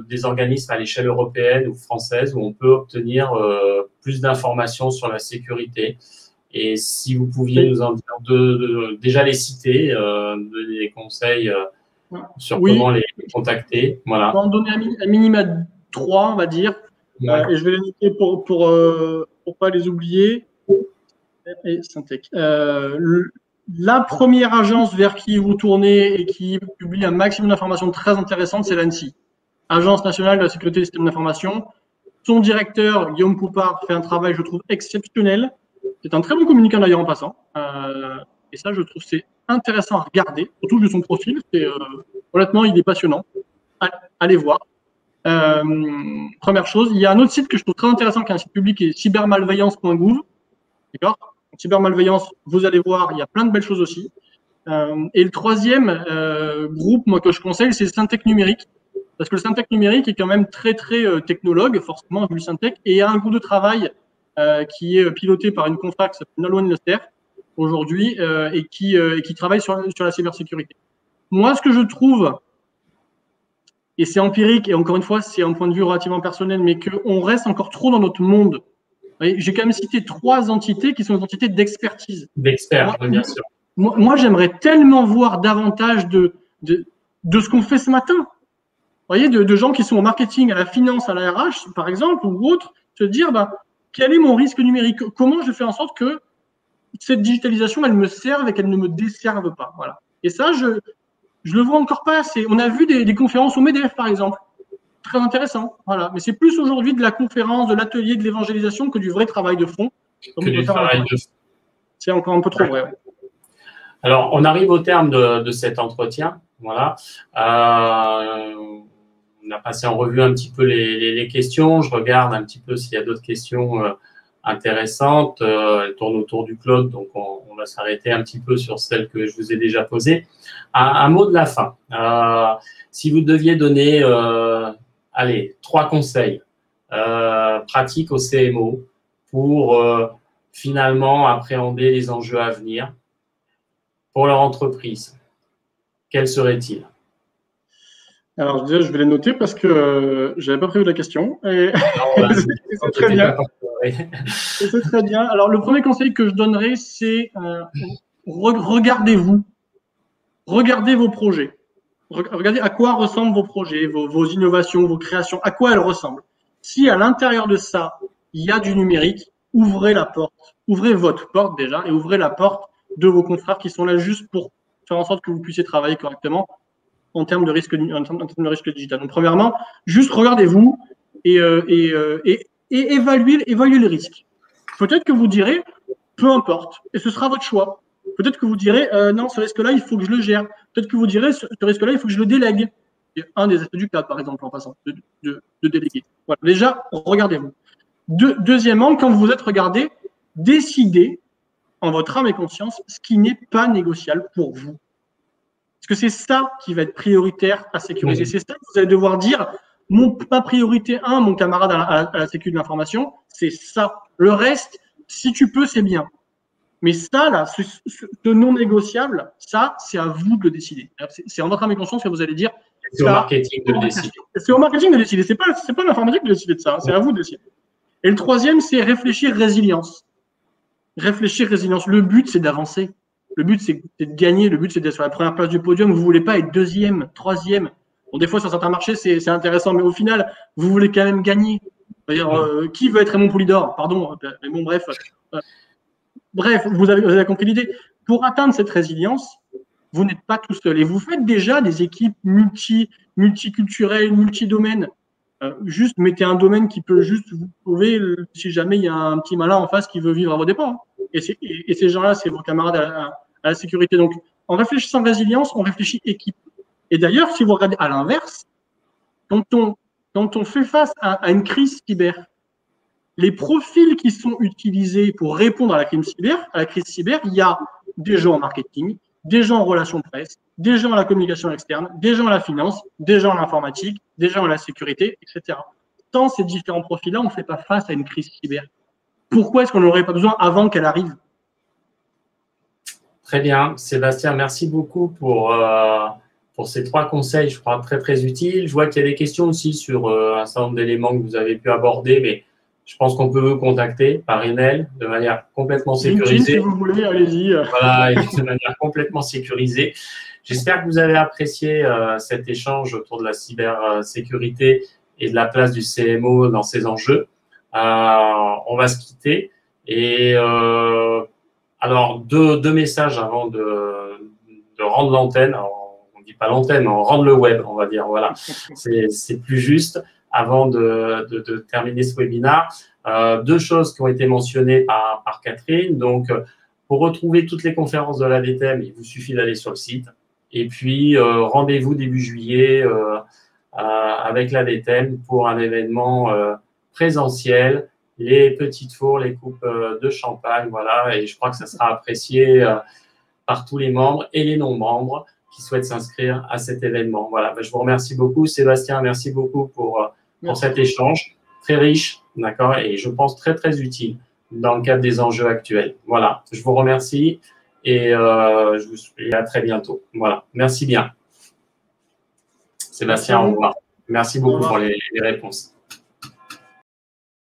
des organismes à l'échelle européenne ou française où on peut obtenir plus d'informations sur la sécurité? Et si vous pouviez nous en dire déjà les citer, donner des conseils sur comment les contacter. Voilà. On va en donner un minima 3, on va dire. Ouais. Et je vais les noter pour pas les oublier. Et Syntec. La première agence vers qui vous tournez et qui publie un maximum d'informations très intéressantes, c'est l'ANSSI, Agence nationale de la sécurité des systèmes d'information. Son directeur, Guillaume Poupard, fait un travail, je trouve, exceptionnel. C'est un très bon communicant d'ailleurs en passant. Et ça, je trouve, c'est intéressant à regarder, surtout vu son profil. Honnêtement, il est passionnant. Allez voir. Première chose. Il y a un autre site que je trouve très intéressant, qui est un site public, qui est cybermalveillance.gouv. D'accord ? Cybermalveillance, vous allez voir, il y a plein de belles choses aussi. Et le troisième groupe, moi, que je conseille, c'est Syntec Numérique. Parce que le Syntec Numérique est quand même très, très technologue, forcément, vu le Syntec, et il y a un groupe de travail qui est piloté par une confrère qui s'appelle Nolwenn Lester, aujourd'hui, et qui travaille sur la cybersécurité. Moi, ce que je trouve, et c'est empirique, et encore une fois, c'est un point de vue relativement personnel, mais qu'on reste encore trop dans notre monde. J'ai quand même cité 3 entités qui sont des entités d'expertise. D'experts, bien sûr. Moi, j'aimerais tellement voir davantage de ce qu'on fait ce matin. Vous voyez, de gens qui sont au marketing, à la finance, à la RH, par exemple, ou autre, se dire, quel est mon risque numérique? Comment je fais en sorte que cette digitalisation, elle me serve et qu'elle ne me desserve pas. Voilà. Et ça, je le vois encore pas assez. On a vu des conférences au MEDEF, par exemple. Très intéressant. Voilà. Mais c'est plus aujourd'hui de la conférence, de l'atelier, de l'évangélisation que du vrai travail de fond. C'est encore un peu trop vrai. Ouais. Alors, on arrive au terme de cet entretien. Voilà. On a passé en revue un petit peu les questions. Je regarde un petit peu s'il y a d'autres questions intéressantes. Elles tournent autour du cloud, donc on va s'arrêter un petit peu sur celles que je vous ai déjà posées. Un mot de la fin. Si vous deviez donner, 3 conseils pratiques au CMO pour finalement appréhender les enjeux à venir pour leur entreprise, quels seraient-ils? Alors, déjà, je vais les noter parce que je n'avais pas prévu la question. Et c'est très bien. C'est très bien. Alors, le premier conseil que je donnerais, c'est regardez-vous. Regardez vos projets. Regardez à quoi ressemblent vos projets, vos innovations, vos créations, à quoi elles ressemblent. Si à l'intérieur de ça, il y a du numérique, ouvrez la porte. Ouvrez votre porte déjà et ouvrez la porte de vos confrères qui sont là juste pour faire en sorte que vous puissiez travailler correctement en termes de risque digital. Donc, premièrement, juste regardez-vous et évaluez le risque. Peut-être que vous direz, peu importe, et ce sera votre choix. Peut-être que vous direz, non, ce risque-là, il faut que je le gère. Peut-être que vous direz, ce risque-là, il faut que je le délègue. C'est un des aspects du cadre, par exemple, en passant, de déléguer. Voilà. Déjà, regardez-vous. Deuxièmement, quand vous vous êtes regardé, décidez en votre âme et conscience ce qui n'est pas négociable pour vous. Parce que c'est ça qui va être prioritaire à sécuriser. C'est ça que vous allez devoir dire, ma priorité 1, mon camarade à la sécurité de l'information, c'est ça. Le reste, si tu peux, c'est bien. Mais ça, là, ce non négociable, ça, c'est à vous de le décider. C'est en votre âme et conscience que vous allez dire. C'est au marketing de le décider. C'est au marketing de décider. C'est pas l'informatique de décider de ça. C'est à vous de décider. Et le troisième, c'est réfléchir résilience. Réfléchir résilience. Le but, c'est d'avancer. Le but, c'est de gagner. Le but, c'est d'être sur la première place du podium. Vous ne voulez pas être deuxième, troisième. Bon, des fois, sur certains marchés, c'est intéressant, mais au final, vous voulez quand même gagner. C'est-à-dire, qui veut être Raymond Poulidor? Pardon, mais bon, bref. Bref, vous avez compris l'idée. Pour atteindre cette résilience, vous n'êtes pas tout seul. Et vous faites déjà des équipes multiculturelles, multidomaines. Juste mettez un domaine qui peut juste vous sauver si jamais il y a un petit malin en face qui veut vivre à vos dépens. Et ces gens-là, c'est vos camarades à la sécurité. Donc, en réfléchissant résilience, on réfléchit équipe. Et d'ailleurs, si vous regardez à l'inverse, quand on fait face à une crise cyber, les profils qui sont utilisés pour répondre à la crise cyber, il y a des gens en marketing, des gens en relations presse, des gens à la communication externe, des gens à la finance, des gens à l'informatique, des gens à la sécurité, etc. Sans ces différents profils-là, on ne fait pas face à une crise cyber. Pourquoi est-ce qu'on n'aurait pas besoin avant qu'elle arrive? Très bien. Sébastien, merci beaucoup pour ces 3 conseils, je crois, très, très utiles. Je vois qu'il y a des questions aussi sur un certain nombre d'éléments que vous avez pu aborder, mais je pense qu'on peut vous contacter par email de manière complètement sécurisée. Si vous voulez, allez-y. Voilà, de manière complètement sécurisée. J'espère que vous avez apprécié cet échange autour de la cybersécurité et de la place du CMO dans ces enjeux. On va se quitter. Et alors, deux messages avant de rendre l'antenne. On ne dit pas l'antenne, on rendre le web, on va dire. Voilà, c'est plus juste. Avant de terminer ce webinaire, 2 choses qui ont été mentionnées par Catherine. Donc, Pour retrouver toutes les conférences de l'ADTEM, il vous suffit d'aller sur le site. Et puis, rendez-vous début juillet avec l'ADTEM pour un événement présentiel, les petites fours, les coupes de champagne, voilà. Et je crois que ça sera apprécié par tous les membres et les non-membres qui souhaitent s'inscrire à cet événement. Voilà, je vous remercie beaucoup. Sébastien, merci beaucoup pour cet échange très riche, d'accord, et je pense très, très utile dans le cadre des enjeux actuels. Voilà, je vous remercie et je vous dis à très bientôt. Voilà, merci bien. Sébastien, au revoir. Merci beaucoup pour les réponses.